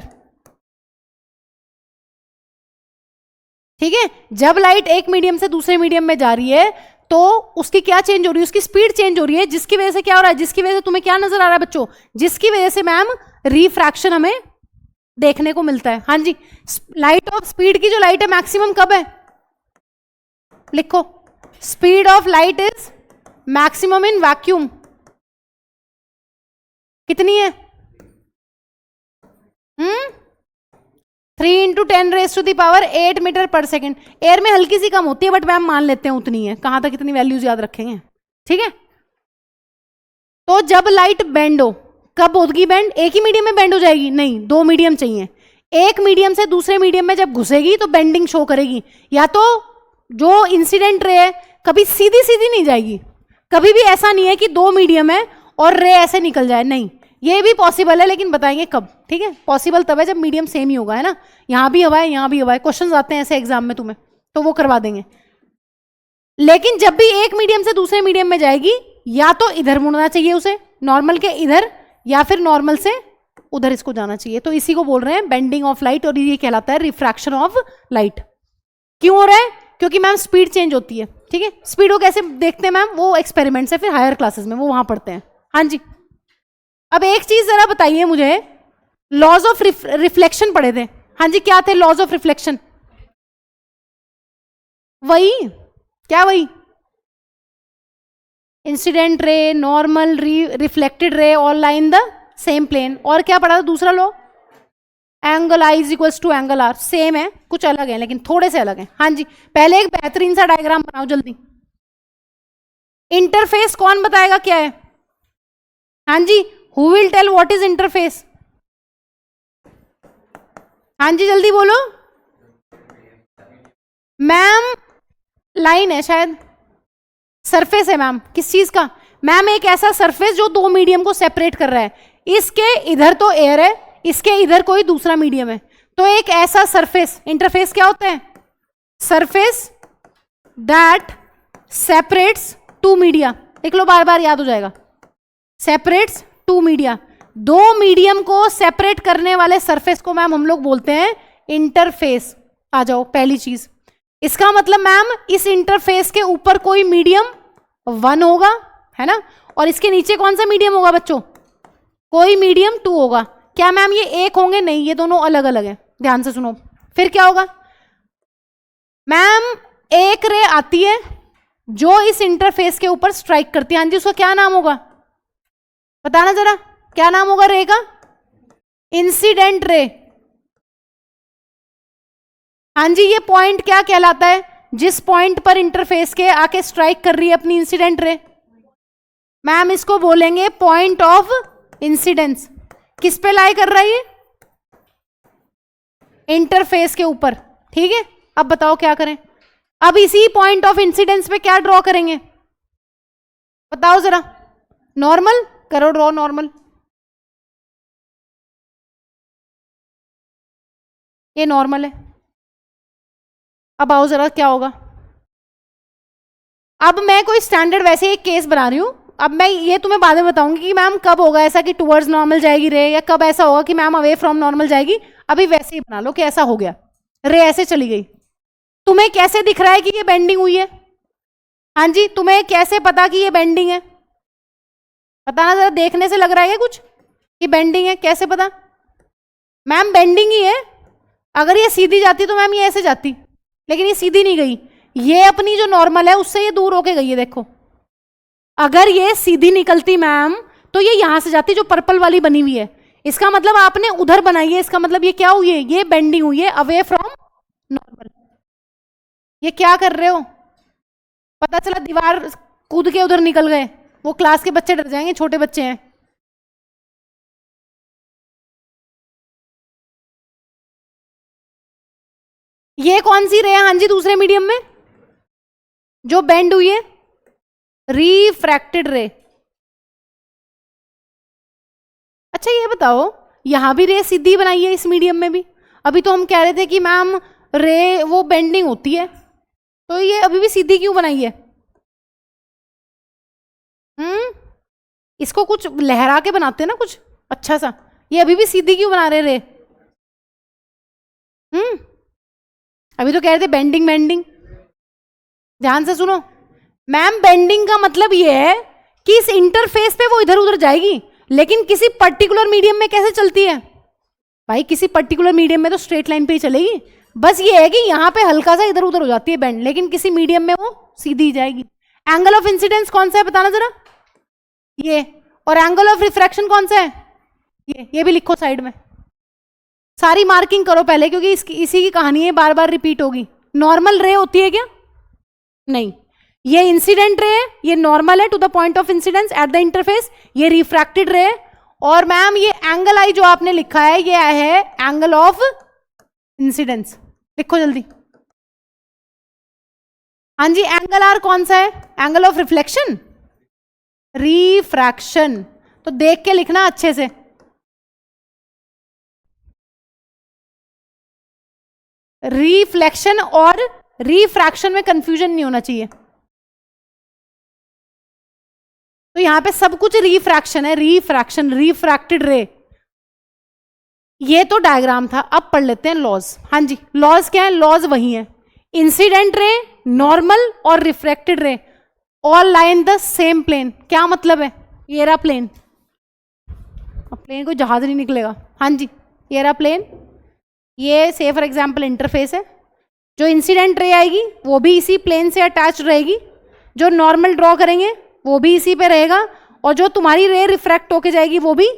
ठीक है, जब लाइट एक मीडियम से दूसरे मीडियम में जा रही है तो उसकी क्या चेंज हो रही है? उसकी स्पीड चेंज हो रही है, जिसकी वजह से क्या हो रहा है? जिसकी वजह से तुम्हें क्या नजर आ रहा है बच्चों? जिसकी वजह से मैम रिफ्रैक्शन हमें देखने को मिलता है। हाँ जी, लाइट ऑफ स्पीड की जो लाइट है मैक्सिमम कब है? लिखो, speed of light is maximum in vacuum. कितनी है? 3 × 10⁸ मीटर पर सेकेंड। एयर में हल्की सी कम होती है, बट मैम मान लेते हैं उतनी है। कहां तक इतनी वैल्यूज याद रखेंगे? ठीक है, तो जब लाइट बेंड हो, कब होगी बेंड? एक ही मीडियम में बेंड हो जाएगी? नहीं, दो मीडियम चाहिए। एक मीडियम से दूसरे मीडियम में जब घुसेगी तो बेंडिंग शो करेगी। या तो जो इंसिडेंट रे है कभी सीधी सीधी नहीं जाएगी, कभी भी ऐसा नहीं है कि दो मीडियम है और रे ऐसे निकल जाए, नहीं, ये भी पॉसिबल है, लेकिन बताएंगे कब। ठीक है, पॉसिबल तब है जब मीडियम सेम ही होगा, है ना? यहां भी हवा है, यहां भी हवा है, क्वेश्चंस आते हैं ऐसे एग्जाम में तुम्हें, तो वो करवा देंगे। लेकिन जब भी एक मीडियम से दूसरे मीडियम में जाएगी, या तो इधर मुड़ना चाहिए उसे, नॉर्मल के इधर, या फिर नॉर्मल से उधर इसको जाना चाहिए। तो इसी को बोल रहे हैं बेंडिंग ऑफ लाइट, और ये कहलाता है रिफ्रैक्शन ऑफ लाइट। क्यों हो रहा है? क्योंकि मैम स्पीड चेंज होती है। ठीक है, स्पीड को कैसे देखते हैं मैम? वो एक्सपेरिमेंट से फिर हायर क्लासेस में वो वहां पढ़ते हैं। हाँ जी, अब एक चीज जरा बताइए मुझे, लॉज ऑफ रिफ्लेक्शन पढ़े थे। हाँ जी, क्या थे लॉज ऑफ रिफ्लेक्शन? वही क्या? वही incident ray, normal, reflected ray, all lie in the same plane. और क्या पढ़ा था दूसरा law? Angle I is equals to angle R. Same है, कुछ अलग है लेकिन थोड़े से अलग है। हाँ जी, पहले एक बेहतरीन सा डायग्राम बनाओ जल्दी। इंटरफेस कौन बताएगा क्या है? हाँ जी, who will tell what is interface? हाँ जी, जल्दी बोलो। मैम लाइन है शायद, सरफेस है मैम। किस चीज का? मैम एक ऐसा सरफेस जो दो मीडियम को सेपरेट कर रहा है। इसके इधर तो एयर है, इसके इधर कोई दूसरा मीडियम है, तो एक ऐसा सरफेस, इंटरफेस क्या होता है? Surface that separates two media. देख लो, बार बार याद हो जाएगा, सेपरेट्स टू मीडिया। दो मीडियम को सेपरेट करने वाले सरफेस को मैम हम लोग बोलते हैं इंटरफेस। आ जाओ, पहली चीज, इसका मतलब मैम इस इंटरफेस के ऊपर कोई मीडियम 1 होगा, है ना, और इसके नीचे कौन सा मीडियम होगा बच्चों? कोई मीडियम 2 होगा। क्या मैम ये एक होंगे? नहीं, ये दोनों अलग अलग हैं। ध्यान से सुनो, फिर क्या होगा मैम? एक रे आती है जो इस इंटरफेस के ऊपर स्ट्राइक करती है। हाँ जी, उसका क्या नाम होगा? बताना जरा, क्या नाम होगा रे का? Incident ray. हाँ जी, ये पॉइंट क्या कहलाता है? जिस पॉइंट पर इंटरफेस के आके स्ट्राइक कर रही है अपनी इंसिडेंट रे, मैम इसको बोलेंगे पॉइंट ऑफ इंसिडेंस। किस पे लाई कर रहा है ये? इंटरफेस के ऊपर। ठीक है, अब बताओ क्या करें? अब इसी पॉइंट ऑफ इंसिडेंस पे क्या ड्रॉ करेंगे? बताओ जरा। नॉर्मल करो, ड्रॉ नॉर्मल। ये नॉर्मल है। अब आओ जरा, क्या होगा? अब मैं कोई स्टैंडर्ड वैसे एक केस बना रही हूं। अब मैं ये तुम्हें बाद में बताऊंगी कि मैम कब होगा ऐसा कि टुवर्ड्स नॉर्मल जाएगी रे, या कब ऐसा होगा कि मैम अवे फ्रॉम नॉर्मल जाएगी। अभी वैसे ही बना लो कि ऐसा हो गया, रे ऐसे चली गई। तुम्हें कैसे दिख रहा है कि ये बेंडिंग हुई है? हाँ जी, तुम्हें कैसे पता कि ये बेंडिंग है? बताना जरा, देखने से लग रहा है कुछ कि बेंडिंग है? कैसे पता? मैम बेंडिंग ही है। अगर ये सीधी जाती तो मैम ये ऐसे जाती, लेकिन ये सीधी नहीं गई, ये अपनी जो नॉर्मल है उससे ये दूर होके गई है। देखो, अगर ये सीधी निकलती मैम तो ये यहां से जाती, जो पर्पल वाली बनी हुई है। इसका मतलब आपने उधर बनाई है, इसका मतलब ये क्या हुई है? ये बेंडिंग हुई है अवे फ्रॉम नॉर्मल। ये क्या कर रहे हो? पता चला दीवार कूद के उधर निकल गए, वो क्लास के बच्चे डर जाएंगे, छोटे बच्चे हैं। ये कौन सी रे है? हाँ जी, दूसरे मीडियम में जो बेंड हुई है, रिफ्रैक्टेड रे। अच्छा ये बताओ, यहां भी रे सीधी बनाई है इस मीडियम में भी? अभी तो हम कह रहे थे कि मैम रे वो बेंडिंग होती है, तो ये अभी भी सीधी क्यों बनाई है? इसको कुछ लहरा के बनाते हैं ना कुछ अच्छा सा, ये अभी भी सीधी क्यों बना रहे रे? अभी तो कह रहे थे बेंडिंग बेंडिंग। ध्यान से सुनो मैम, बेंडिंग का मतलब ये है कि इस इंटरफेस पे वो इधर उधर जाएगी, लेकिन किसी पर्टिकुलर मीडियम में कैसे चलती है भाई? किसी पर्टिकुलर मीडियम में तो स्ट्रेट लाइन पे ही चलेगी। बस ये है कि यहां पे हल्का सा इधर उधर हो जाती है बेंड, लेकिन किसी मीडियम में वो सीधी जाएगी। एंगल ऑफ इंसिडेंस कौन सा है बताना जरा? ये। और एंगल ऑफ रिफ्रैक्शन कौन सा है? ये भी लिखो साइड में, सारी मार्किंग करो पहले, क्योंकि इसी की कहानी है, बार बार रिपीट होगी। नॉर्मल रे होती है क्या? नहीं, ये इंसिडेंट रे है, ये नॉर्मल है to the point of incidence at the interface, ये रिफ्रैक्टेड रे है। और मैम ये एंगल आई जो आपने लिखा है, ये है एंगल ऑफ इंसिडेंस। लिखो जल्दी। हाँ जी, एंगल आर कौन सा है? Angle of reflection, refraction. तो देख के लिखना अच्छे से। रिफ्लेक्शन और रिफ्रैक्शन में कंफ्यूजन नहीं होना चाहिए। तो यहां पे सब कुछ रिफ्रैक्शन है, रिफ्रैक्शन, रिफ्रैक्टेड रे। ये तो डायग्राम था, अब पढ़ लेते हैं लॉज। हाँ जी, लॉज क्या है? लॉज वही है, इंसिडेंट रे, नॉर्मल और refracted ray all lie in the same plane. क्या मतलब है? ये रहा प्लेन, अब प्लेन कोई जहाज नहीं निकलेगा। हाँ जी, ये रहा प्लेन, ये से फॉर एग्जाम्पल इंटरफेस है। जो इंसिडेंट रे आएगी वो भी इसी प्लेन से अटैच रहेगी, जो नॉर्मल ड्रॉ करेंगे वो भी इसी पे रहेगा, और जो तुम्हारी रे रिफ्रैक्ट होके जाएगी वो भी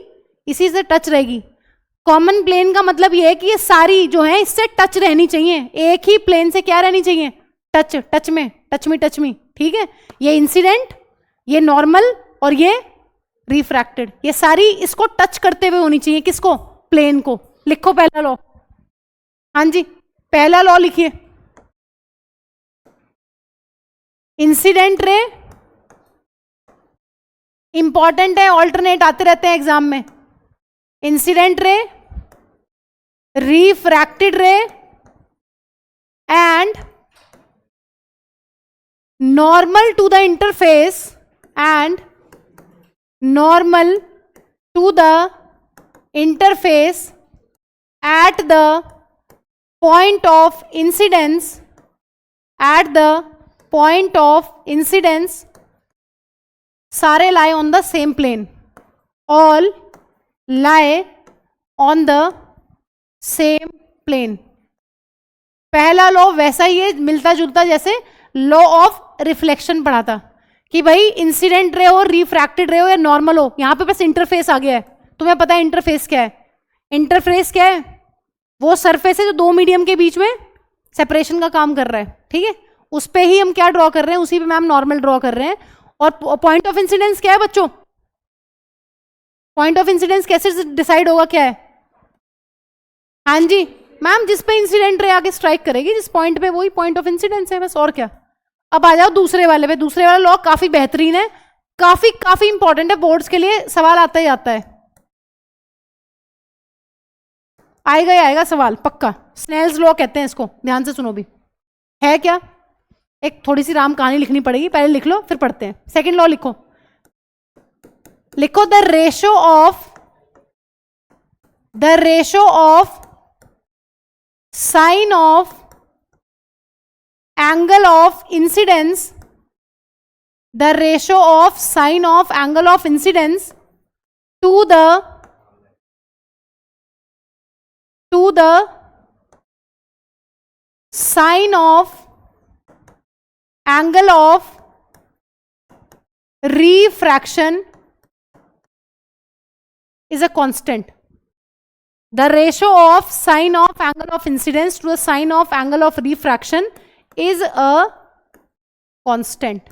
इसी से टच रहेगी। कॉमन प्लेन का मतलब ये है कि ये सारी जो है इससे टच रहनी चाहिए, एक ही प्लेन से क्या रहनी चाहिए? टच, टच में, टच मी, टच मी। ठीक है, ये इंसिडेंट, ये नॉर्मल और ये रिफ्रैक्टेड, ये सारी इसको टच करते हुए होनी चाहिए। किसको? प्लेन को। लिखो पहला लॉ। हाँ जी, पहला लॉ लिखिए, इंसिडेंट रे इंपॉर्टेंट है, ऑल्टरनेट आते रहते हैं एग्जाम में। Incident ray, refracted ray and normal to the interface and normal to the interface at the point of incidence, at the point of incidence सारे lie on the same plane, all lie on the same plane. पहला law वैसा ही है, मिलता जुलता जैसे law of reflection पढ़ा था कि भाई इंसिडेंट रे हो, रिफ्रैक्टेड रे हो या नॉर्मल हो, यहां पे बस इंटरफेस आ गया है. तुम्हें पता है इंटरफेस क्या है? इंटरफेस क्या है? वो सरफेस है जो दो मीडियम के बीच में सेपरेशन का काम कर रहा है. ठीक है, उस पे ही हम क्या ड्रॉ कर रहे हैं, उसी पे मैम नॉर्मल ड्रॉ कर रहे हैं. और पॉइंट ऑफ इंसिडेंस क्या है बच्चों? पॉइंट ऑफ इंसिडेंस कैसे डिसाइड होगा, क्या है? हाँ जी मैम, जिस पे इंसिडेंट रे आके स्ट्राइक करेगी जिस पॉइंट पे, वही पॉइंट ऑफ इंसिडेंस है, बस. और क्या? अब आ जाओ दूसरे वाले पे. दूसरे वाला लॉ काफी बेहतरीन है, काफी इंपॉर्टेंट है, बोर्ड्स के लिए सवाल आता ही आता है. आएगा ही आएगा सवाल पक्का. स्नेल्स लॉ कहते हैं इसको, ध्यान से सुनो भी. है क्या? एक थोड़ी सी राम कहानी लिखनी पड़ेगी, पहले लिख लो फिर पढ़ते हैं. सेकेंड लॉ लिखो. लिखो the ratio of sine of angle of incidence, the ratio of sine of angle of incidence to the sine of angle of refraction is a constant. The ratio of sine of angle of incidence to the sine of angle of refraction is a constant.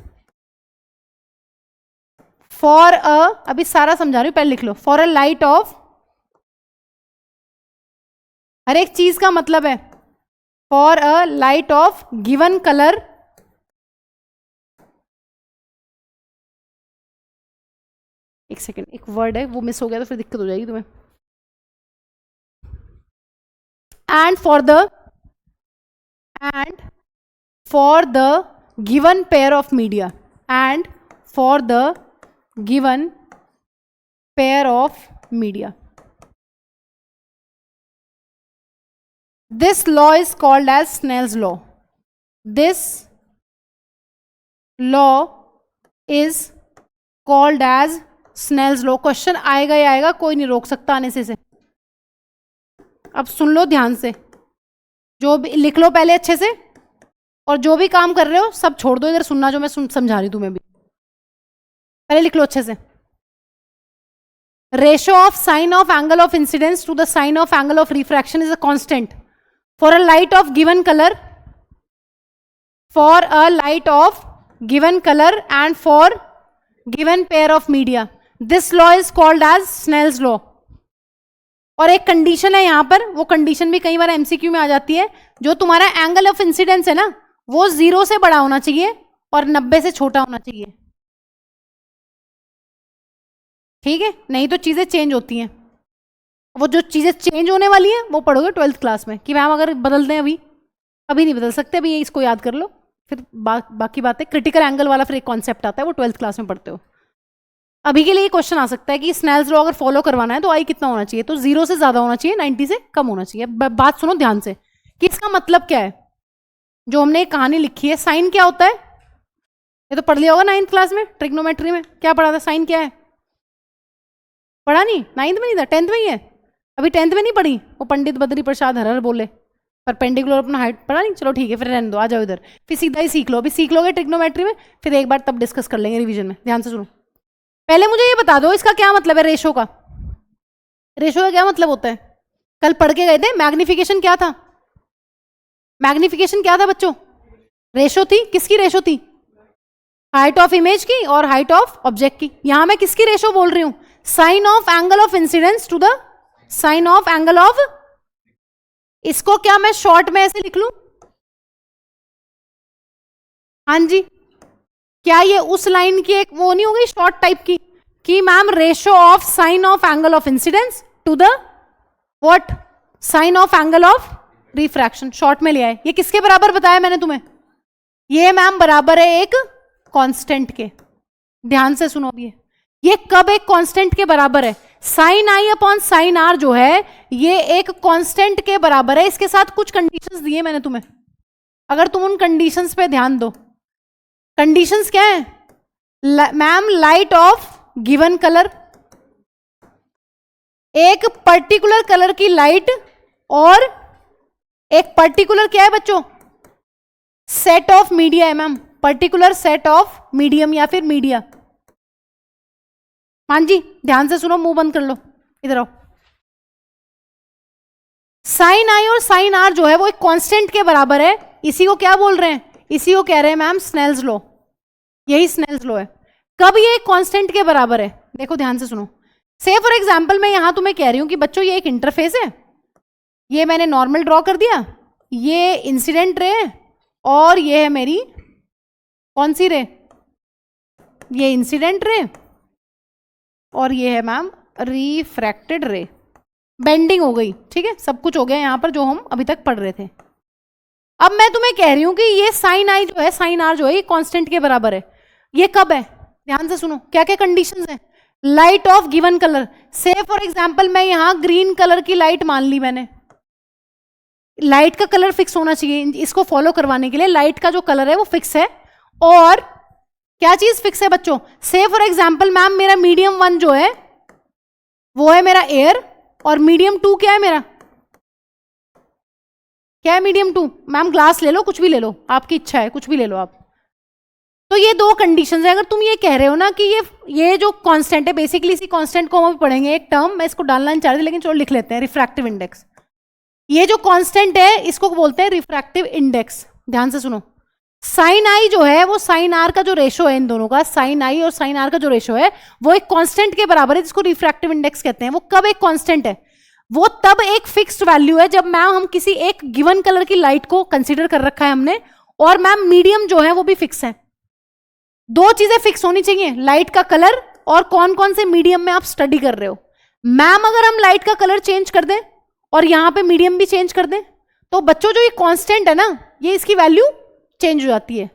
For a, अभी सारा समझा रही हूं, पहले लिख लो. For a light of, हर एक चीज का मतलब है. For a light of given color, एक सेकेंड, एक वर्ड है वो मिस हो गया तो फिर दिक्कत हो जाएगी तुम्हें. And for the given pair of media, and for the given pair of media, this law is called as Snell's law. This law is called as Snell's law. Question आएगा ही आएगा, कोई नहीं रोक सकता आने से. अब सुन लो ध्यान से, जो भी लिख लो पहले अच्छे से, और जो भी काम कर रहे हो सब छोड़ दो, इधर सुनना जो मैं समझा रही तुम्हें भी. पहले लिख लो अच्छे से. Ratio of sine of angle of incidence to the sine of angle of refraction is a constant for a light of given colour, and for given pair of media. This law is called as Snell's law. और एक condition है यहां पर, वो condition भी कई बार MCQ में आ जाती है. जो तुम्हारा एंगल ऑफ इंसिडेंस है ना, वो 0 से बड़ा होना चाहिए और 90 से छोटा होना चाहिए. ठीक है, नहीं तो चीजें चेंज होती हैं. वो जो चीजें चेंज होने वाली हैं वो पढ़ोगे 12th क्लास में कि मैम अगर बदल दें, अभी नहीं बदल सकते, अभी इसको याद कर लो, फिर बाकी बातें. क्रिटिकल एंगल वाला फिर एक कॉन्सेप्ट आता है, वो 12th क्लास में पढ़ते हो. अभी के लिए क्वेश्चन आ सकता है कि स्नेल्स लॉ अगर फॉलो करवाना है तो आई कितना होना चाहिए, तो 0 से ज्यादा होना चाहिए, 90 से कम होना चाहिए. बात सुनो ध्यान से कि इसका मतलब क्या है. जो हमने एक कहानी लिखी है, साइन क्या होता है, ये तो पढ़ लिया होगा 9th क्लास में. ट्रिग्नोमेट्री में क्या पढ़ा था, साइन क्या है? पढ़ा नहीं? 9th में नहीं था, 10th में ही है. अभी 10th में नहीं पढ़ी? वो पंडित बद्री प्रसाद हरहर बोले परपेंडिकुलर अपना हाइट पढ़ा नहीं. चलो ठीक है, फिर रहने दो, आ जाओ इधर, फिर सीधा ही सीख लो. अभी सीख लोगे ट्रिग्नोमेट्री में, फिर एक बार तब डिस्कस कर लेंगे रिवीजन में. ध्यान से सुनो. पहले मुझे ये बता दो इसका क्या मतलब है, रेशो का. रेशो का क्या मतलब होता है? कल पढ़ के गए थे. मैग्निफिकेशन क्या था? मैग्निफिकेशन क्या था बच्चों? रेशो थी. किसकी रेशो थी? हाइट ऑफ इमेज की और हाइट ऑफ ऑब्जेक्ट की. यहां मैं किसकी रेशो बोल रही हूं? Sine of angle of incidence to the sine of angle of. इसको क्या मैं शॉर्ट में ऐसे लिख लूं? हाँ जी, क्या ये उस लाइन की एक वो नहीं हो गई शॉर्ट टाइप की कि ma'am ratio of sine of angle of incidence to the what, sine of angle of refraction, short में लिया है। ये किसके बराबर बताया मैंने तुम्हें? ये मैम बराबर है एक कांस्टेंट के। ध्यान से सुनो अभी, ये कब एक कांस्टेंट के बराबर है? Sine I upon sine are जो है ये एक कांस्टेंट के बराबर है। इसके साथ कुछ कंडीशंस दिए मैंने तुम्हें, अगर तुम उन कंडीशंस पे ध्यान दो। कंडीशंस क्या है ma'am? Light of given colour, एक पर्टिकुलर कलर की लाइट और एक पर्टिकुलर क्या है बच्चों? सेट ऑफ मीडिया है ma'am, particular set of medium या फिर मीडिया। हाँ जी ध्यान से सुनो, मुंह बंद कर लो, इधर आओ। साइन आई और साइन आर जो है वो एक कांस्टेंट के बराबर है। इसी को क्या बोल रहे हैं? इसी को कह रहे हैं मैम स्नेल्स लॉ। यही स्नेल्स लॉ है। कब ये एक कांस्टेंट के बराबर है? देखो ध्यान से सुनो। से फॉर एग्जांपल मैं यहां तुम्हें कह रही हूं कि बच्चों ये एक इंटरफेस है, ये मैंने नॉर्मल ड्रॉ कर दिया, ये इंसिडेंट रे है और ये है मेरी कौन सी रे? ये इंसिडेंट रे और ये है मैम रिफ्रैक्टेड रे। बेंडिंग हो गई, ठीक है, सब कुछ हो गया यहां पर जो हम अभी तक पढ़ रहे थे। अब मैं तुम्हें कह रही हूं कि ये साइन आई जो है, साइन आर जो है, ये कांस्टेंट के बराबर है। ये कब है? ध्यान से सुनो, क्या क्या कंडीशंस है? लाइट ऑफ गिवन कलर, से फॉर एग्जांपल मैं यहां ग्रीन कलर की लाइट मान ली मैंने। लाइट का कलर फिक्स होना चाहिए, इसको फॉलो करवाने के लिए लाइट का जो कलर है वो फिक्स है। और क्या चीज फिक्स है बच्चों? से फॉर एग्जांपल मैम मेरा मीडियम 1 जो है वो है मेरा एयर, और मीडियम 2 क्या है मेरा? क्या है मीडियम 2? मैम ग्लास ले लो, कुछ भी ले लो, आपकी इच्छा है, कुछ भी ले लो आप। तो ये दो कंडीशंस है। अगर तुम ये कह रहे हो ना कि ये जो कांस्टेंट है, बेसिकली इसी कांस्टेंट को हम अभी पढ़ेंगे, एक टर्म मैं इसको डालना नहीं चाह रही लेकिन चलो लिख लेते हैं, रिफ्रैक्टिव इंडेक्स। ये जो कांस्टेंट है इसको बोलते हैं रिफ्रैक्टिव इंडेक्स। ध्यान से सुनो, साइन आई जो है वो साइन आर का जो रेशो है, इन दोनों का साइन आई और साइन आर का जो रेशो है वो एक कांस्टेंट के बराबर है, जिसको रिफ्रैक्टिव इंडेक्स कहते हैं। वो कब एक कांस्टेंट है? वो तब एक फिक्स्ड वैल्यू है जब मैम हम किसी एक गिवन कलर की लाइट को कंसीडर कर रखा है हमने, और मैम मीडियम जो है वो भी फिक्स है। दो चीजें फिक्स होनी चाहिए, लाइट का कलर और कौन कौन से मीडियम में आप स्टडी कर रहे हो। मैम अगर हम लाइट का कलर चेंज कर दें और यहां पे मीडियम भी चेंज कर दें तो बच्चों जो ये कांस्टेंट है ना, ये इसकी वैल्यू चेंज हो जाती है।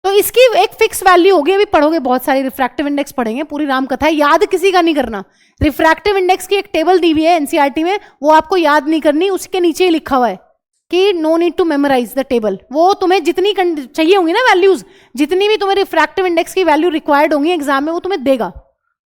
तो इसकी एक फिक्स वैल्यू होगी। अभी पढ़ोगे बहुत सारी रिफ्रैक्टिव इंडेक्स पढ़ेंगे, पूरी राम कथा है, याद किसी का नहीं करना। रिफ्रैक्टिव इंडेक्स की एक टेबल दी हुई है एनसीईआरटी में, वो आपको याद नहीं करनी, उसके नीचे ही लिखा हुआ है कि no need to memorise the table. वो तुम्हें जितनी चाहिए होंगी ना वैल्यूज, जितनी भी तुम्हें रिफ्रैक्टिव इंडेक्स की वैल्यू रिक्वायर्ड होंगी एग्जाम में, वो तुम्हें देगा,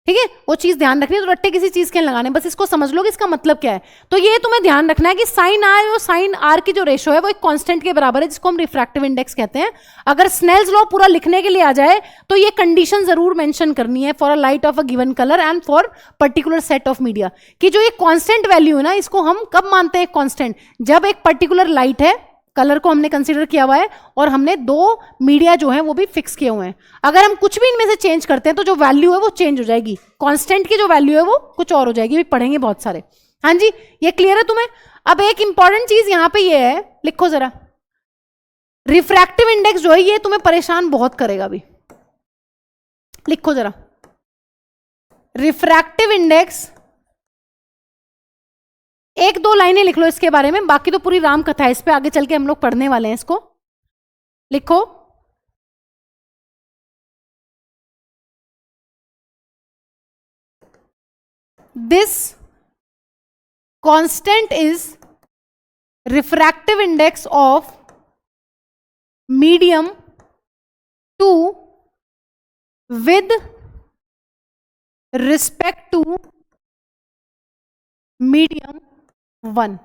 ठीक है। वो चीज ध्यान रखनी है, तो रट्टे किसी चीज के लगाने, बस इसको समझ लो कि इसका मतलब क्या है। तो ये तुम्हें ध्यान रखना है कि साइन आई और साइन आर की जो रेशो है वो एक कांस्टेंट के बराबर है, जिसको हम रिफ्रैक्टिव इंडेक्स कहते हैं। अगर स्नेल्स लॉ पूरा लिखने के लिए आ जाए तो ये कंडीशन जरूर मेंशन करनी है for a light of a given colour and for particular set of media, कि जो ये कांस्टेंट वैल्यू है ना, इसको हम कब मानते हैं कांस्टेंट? जब एक पर्टिकुलर लाइट है, कलर को हमने कंसीडर किया हुआ है और हमने दो मीडिया जो है वो भी फिक्स किए हुए हैं। अगर हम कुछ भी इनमें से चेंज करते हैं तो जो वैल्यू है वो चेंज हो जाएगी, कांस्टेंट की जो वैल्यू है वो कुछ और हो जाएगी। भी पढ़ेंगे बहुत सारे। हाँ जी, ये क्लियर है तुम्हें? अब एक इंपॉर्टेंट चीज यहां पे ये है, लिखो जरा, रिफ्रैक्टिव इंडेक्स जो है ये तुम्हें परेशान बहुत करेगा। अभी लिखो जरा, रिफ्रैक्टिव इंडेक्स, एक दो लाइनें लिख लो इसके बारे में, बाकी तो पूरी राम कथा है, इस पे आगे चल के हम लोग पढ़ने वाले हैं। इसको लिखो, this constant is refractive index of medium 2 with respect to medium 1।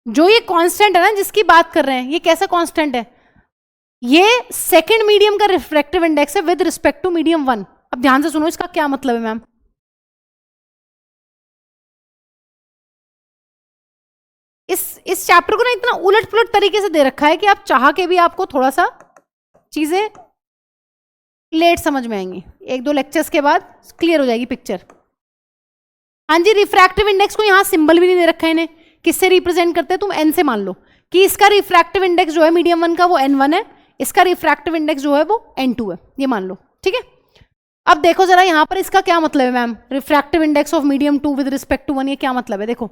जो ये कांस्टेंट है ना जिसकी बात कर रहे हैं, ये कैसा कांस्टेंट है? ये सेकंड मीडियम का रिफ्रैक्टिव इंडेक्स है विद रिस्पेक्ट टू मीडियम 1। अब ध्यान से सुनो, इसका क्या मतलब है मैम? इस चैप्टर को ना इतना उलट पुलट तरीके से दे रखा है कि आप चाह के भी आपको थोड़ा सा चीजें लेट समझ में आएंगी, एक दो लेक्चर्स के बाद क्लियर हो जाएगी पिक्चर। हाँ जी, रिफ्रैक्टिव इंडेक्स को यहां सिंबल भी नहीं दे रखा है इन्हें, किससे रिप्रेजेंट करते हैं? तुम एन से मान लो कि इसका रिफ्रैक्टिव इंडेक्स जो है मीडियम 1 का वो n1 है, इसका रिफ्रैक्टिव इंडेक्स जो है वो n2 है, ये मान लो, ठीक है। अब देखो जरा यहां पर इसका क्या मतलब है ma'am, refractive index of medium 2 with respect to 1, ये क्या मतलब है? देखो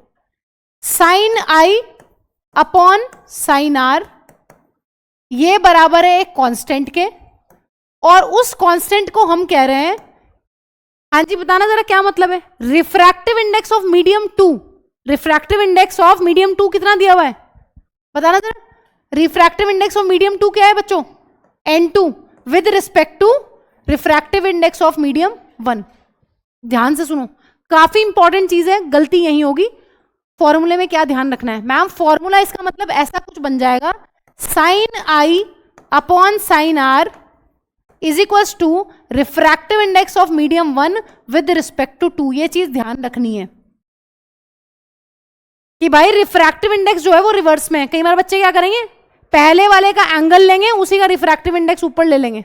साइन आई अपॉन साइन आर ये बराबर है एक कांस्टेंट के, और उस कांस्टेंट को हम कह रहे हैं, हाँ जी बताना जरा क्या मतलब है? Refractive index of medium 2, refractive index of medium 2 कितना दिया हुआ है बताना जरा? रिफ्रैक्टिव इंडेक्स ऑफ मीडियम 2 क्या है बच्चों? N2 with respect to refractive index of medium 1। ध्यान से सुनो, काफी इंपॉर्टेंट चीज है, गलती यही होगी। फॉर्मूले में क्या ध्यान रखना है मैम? फॉर्मूला इसका मतलब ऐसा कुछ बन जाएगा, sine I upon sine are is equals to refractive index of medium 1 with respect to 2। ये चीज ध्यान रखनी है कि भाई रिफ्रैक्टिव इंडेक्स जो है वो रिवर्स में है। कई बार बच्चे क्या करेंगे, पहले वाले का एंगल लेंगे, उसी का रिफ्रैक्टिव इंडेक्स ऊपर ले लेंगे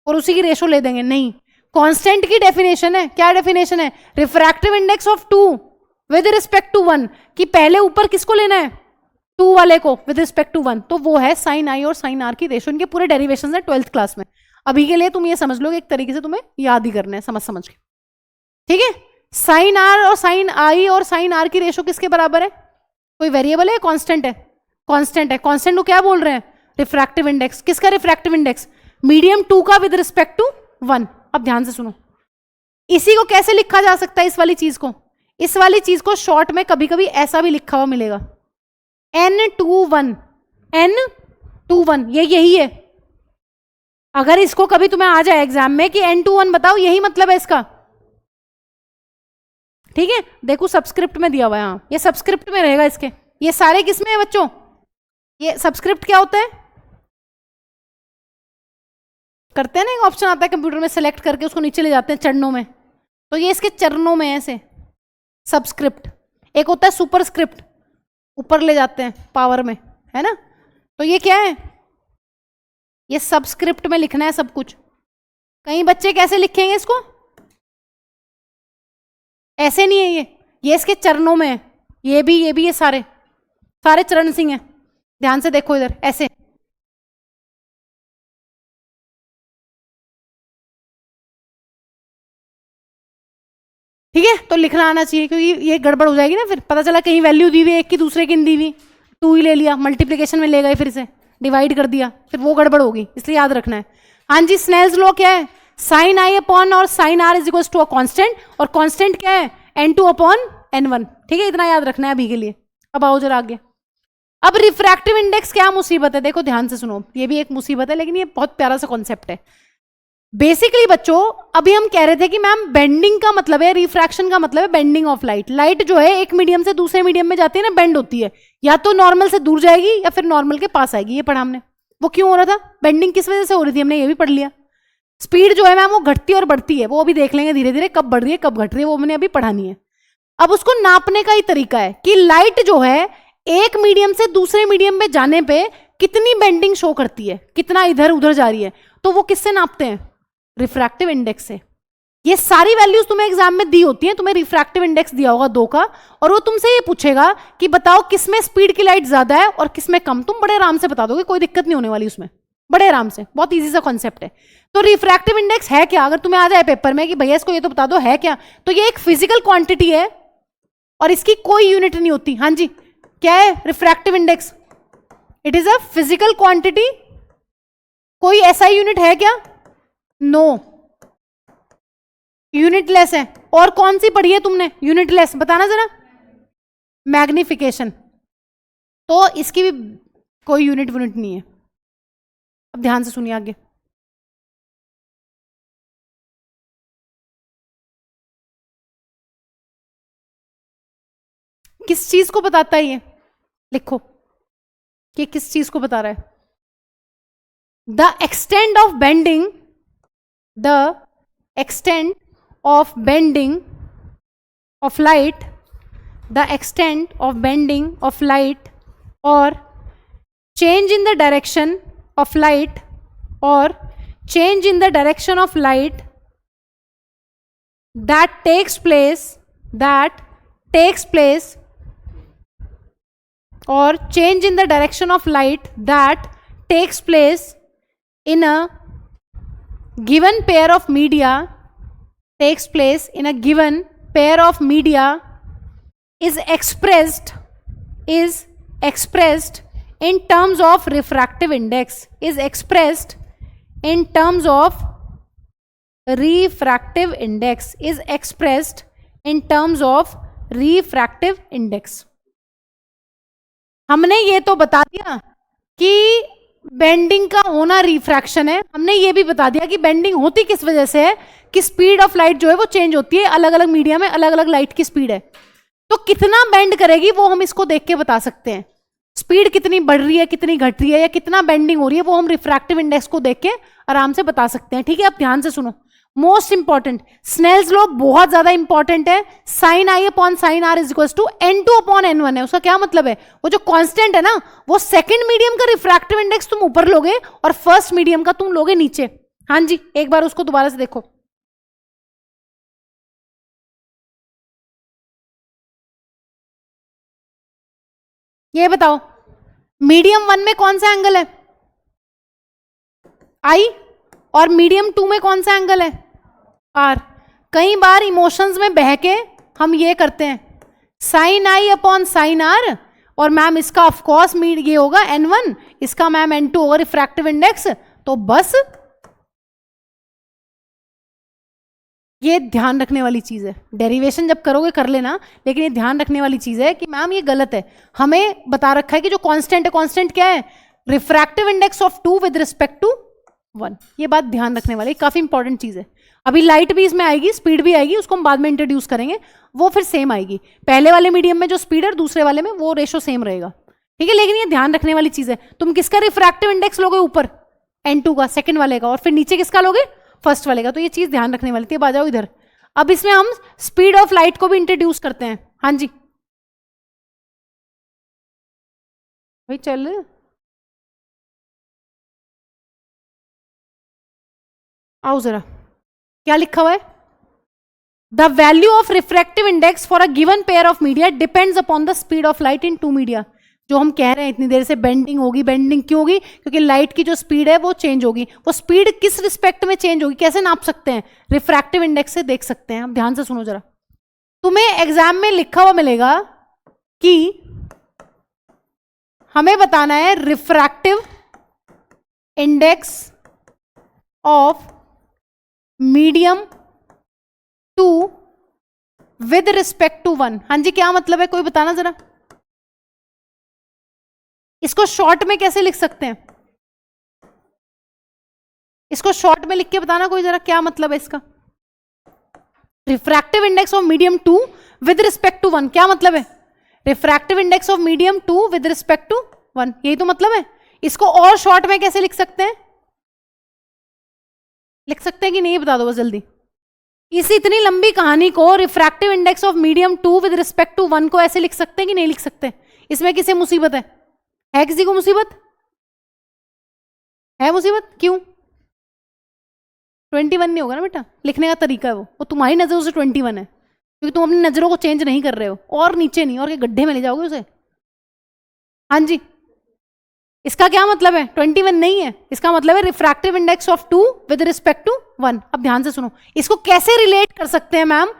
और उसी की रेशो ले देंगे। नहीं, कांस्टेंट की डेफिनेशन है, क्या डेफिनेशन है? Refractive index of 2 with respect to 1, कि पहले ऊपर किसको लेना है? 2 वाले को विद रिस्पेक्ट टू 1। तो वो है साइन आई और साइन आर की रेशो। इनके पूरे डेरिवेशन है 12th क्लास में। अभी के लिए तुम ये समझ लो एक तरीके से तुम्हें याद ही करना है, समझ समझ के, ठीक है? साइन आर और साइन आई और साइन आर की रेशो किसके बराबर है? कोई वेरिएबल है, कांस्टेंट है? कांस्टेंट है। कांस्टेंट को क्या बोल रहे हैं? Refractive index. किसका रिफ्रैक्टिव इंडेक्स? मीडियम 2 का विद रिस्पेक्ट टू 1। अब ध्यान से सुनो, इसी को कैसे लिखा जा सकता है? इस वाली चीज को, इस वाली चीज को शॉर्ट में कभी कभी ऐसा भी लिखा हुआ मिलेगा, N21, N21, ये यही है। अगर इसको कभी तुम्हें आ जाए एग्जाम में कि N21 बताओ, यही मतलब है इसका, ठीक है? देखो सबस्क्रिप्ट में दिया हुआ है, हाँ ये सबस्क्रिप्ट में रहेगा इसके। ये सारे किसमें है बच्चों? ये सबस्क्रिप्ट क्या होता है? करते हैं ना, एक ऑप्शन आता है कंप्यूटर में, सेलेक्ट करके उसको नीचे ले जाते हैं चरणों में, तो ये इसके चरणों में ऐसे सबस्क्रिप्ट। एक होता है सुपरस्क्रिप्ट, ऊपर ले जाते हैं पावर में, है ना? तो ये क्या है? ये सबस्क्रिप्ट में लिखना है सब कुछ। कई बच्चे कैसे लिखेंगे इसको? ऐसे नहीं है, ये इसके चरणों में है। ये भी ये सारे सारे चरण सिंह हैं। ध्यान से देखो इधर, ऐसे। ठीक है, तो लिखना आना चाहिए, क्योंकि ये गड़बड़ हो जाएगी ना, फिर पता चला कहीं वैल्यू दी हुई एक की दूसरे की दी हुई, 2 ही ले लिया, मल्टीप्लिकेशन में ले गए, फिर से डिवाइड कर दिया, फिर वो गड़बड़ होगी, इसलिए याद रखना है। हाँ जी, स्नेल्स लॉ क्या है? साइन आई अपॉन और sine are is equals to a constant, और कांस्टेंट क्या है? N2 upon N1। ठीक है, इतना याद रखना है अभी के लिए। अब आओ जरा आगे। अब रिफ्रैक्टिव इंडेक्स क्या मुसीबत है? देखो ध्यान से सुनो, ये भी एक मुसीबत है, लेकिन ये बहुत प्यारा सा कॉन्सेप्ट है। बेसिकली बच्चों, अभी हम कह रहे थे कि मैम बेंडिंग का मतलब है, रिफ्रैक्शन का मतलब है बेंडिंग ऑफ लाइट। लाइट जो है एक मीडियम से दूसरे मीडियम में जाती है ना, बेंड होती है, या तो नॉर्मल से दूर जाएगी या फिर नॉर्मल के पास आएगी। ये पढ़ा हमने। वो क्यों हो रहा था? बेंडिंग किस वजह से हो रही थी, हमने ये भी पढ़ लिया। स्पीड जो है मैम वो घटती और बढ़ती है, वो अभी देख लेंगे धीरे धीरे, कब बढ़ रही है कब घट रही है, वो मैंने अभी पढ़ानी है। अब उसको नापने का ही तरीका है कि लाइट जो है एक मीडियम से दूसरे मीडियम में जाने पे कितनी बेंडिंग शो करती है, कितना इधर उधर जा रही है, तो वो किससे नापते हैं? रिफ्रैक्टिव इंडेक्स से। ये सारी वैल्यूज तुम्हें एग्जाम में दी होती हैं, तुम्हें रिफ्रैक्टिव इंडेक्स दिया होगा 2 का, और वो तुमसे ये पूछेगा कि बताओ किसमें स्पीड की लाइट ज्यादा है और किसमें कम। तुम बड़े आराम से बता दोगे, कोई दिक्कत नहीं होने वाली उसमें, बड़े आराम से, बहुत इजी सा कॉन्सेप्ट है। तो रिफ्रैक्टिव इंडेक्स है क्या? अगर तुम्हें आ जाए पेपर में कि भैया इसको ये तो बता दो है क्या, तो ये एक फिजिकल क्वांटिटी है और इसकी कोई यूनिट नहीं होती। हाँ जी, क्या है refractive index? It is a physical quantity. कोई ऐसा यूनिट है क्या? नो, यूनिटलेस है। और कौन सी पढ़ी है तुमने यूनिटलेस? बताना जरा। मैग्निफिकेशन। तो इसकी भी कोई यूनिट नहीं है। अब ध्यान से सुनिए आगे। किस चीज को बताता है ये? लिखो कि किस चीज को बता रहा है। The extent of bending, the extent of bending of light, the extent of bending of light, or change in the direction of light, or change in the direction of light that takes place, or change in the direction of light that takes place in a given pair of media takes place in a given pair of media is expressed in terms of refractive index, is expressed in terms of refractive index, is expressed in terms of refractive index. हमने ये तो बता दिया कि bending का होना refraction है, हमने ये भी बता दिया कि बेंडिंग होती किस वजह से है, कि स्पीड ऑफ लाइट जो है वो चेंज होती है, अलग अलग मीडिया में अलग अलग लाइट की स्पीड है, तो कितना बेंड करेगी वो हम इसको देख के बता सकते हैं. स्पीड कितनी बढ़ रही है, कितनी घट रही है, या कितना बेंडिंग हो रही है, वो हम रिफ्रैक्टिव इंडेक्स को देख के आराम से बता सकते हैं. ठीक है, अब ध्यान से सुनो, मोस्ट इंपॉर्टेंट स्नेल्स लॉ बहुत ज्यादा इंपॉर्टेंट है. Sine I upon sine are is equal to N2 upon N1 है. उसका क्या मतलब है, वो जो कांस्टेंट है ना, वो सेकंड मीडियम का रिफ्रैक्टिव इंडेक्स तुम ऊपर लोगे और फर्स्ट मीडियम का तुम लोगे नीचे. हाँ जी, एक बार उसको दोबारा से देखो. ये बताओ, मीडियम 1 में कौन सा एंगल है, आई, और मीडियम 2 में कौन सा एंगल है, आर. कई बार इमोशंस में बह के हम ये करते हैं, साइन आई अपॉन साइन आर, और मैम इसका ऑफकोर्स ये होगा N1, इसका मैम N2 होगा रिफ्रैक्टिव इंडेक्स. तो बस ये ध्यान रखने वाली चीज है, डेरिवेशन जब करोगे कर लेना, लेकिन ये ध्यान रखने वाली चीज है कि मैम ये गलत है. हमें बता रखा है कि जो कांस्टेंट है, कांस्टेंट क्या है, refractive index of 2 with respect to 1. ये बात ध्यान रखने वाली काफी इंपॉर्टेंट चीज है. अभी लाइट भी इसमें आएगी, स्पीड भी आएगी, उसको हम बाद में इंट्रोड्यूस करेंगे, वो फिर सेम आएगी. पहले वाले मीडियम में जो स्पीड है, दूसरे वाले में वो रेशो सेम रहेगा. ठीक है, लेकिन ये ध्यान रखने वाली चीज है, तुम किसका रिफ्रैक्टिव इंडेक्स लोगे ऊपर, N2 का, सेकंड वाले का, और फिर नीचे किसका लोगे, फर्स्ट वाले का. तो ये चीज ध्यान रखने वाली थी. अब आ जाओ इधर, अब इसमें हम स्पीड ऑफ लाइट को भी इंट्रोड्यूस करते हैं. हाँ जी भाई, चल आओ जरा, क्या लिखा हुआ है, the value of refractive index for a given pair of media depends upon the speed of light in 2 media. जो हम कह रहे हैं इतनी देर से, बेंडिंग होगी. बेंडिंग क्यों होगी, क्योंकि लाइट की जो स्पीड है वो चेंज होगी. वो स्पीड किस रिस्पेक्ट में चेंज होगी, कैसे नाप सकते हैं, रिफ्रैक्टिव इंडेक्स से देख सकते हैं. अब ध्यान से सुनो जरा, तुम्हें एग्जाम में लिखा हुआ मिलेगा कि हमें बताना है refractive index of medium 2 with respect to 1. हाँ जी, क्या मतलब है, कोई बताना जरा. इसको शॉर्ट में कैसे लिख सकते हैं, इसको शॉर्ट में लिख के बताना कोई जरा, क्या मतलब है इसका. Refractive index of medium 2 with respect to 1, क्या मतलब है, refractive index of medium 2 with respect to 1, यही तो मतलब है. इसको और शॉर्ट में कैसे लिख सकते हैं, लिख सकते हैं कि नहीं, बता दो बस जल्दी. इस इतनी लंबी कहानी को, refractive index of medium 2 with respect to 1 को ऐसे लिख सकते हैं कि नहीं लिख सकते. इसमें किसे मुसीबत है किसी को मुसीबत है, मुसीबत क्यों, 21 नहीं होगा ना बेटा, लिखने का तरीका है वो तुम्हारी नजरों से 21 है, क्योंकि तुम अपनी नजरों को चेंज नहीं कर रहे हो, और नीचे नहीं, और के गड्ढे में ले जाओगे उसे. हाँ जी, इसका क्या मतलब है, 21 नहीं है, इसका मतलब है refractive index of 2 with respect to 1. अब ध्यान से सुनो, इसको कैसे रिलेट कर सकते हैं मैम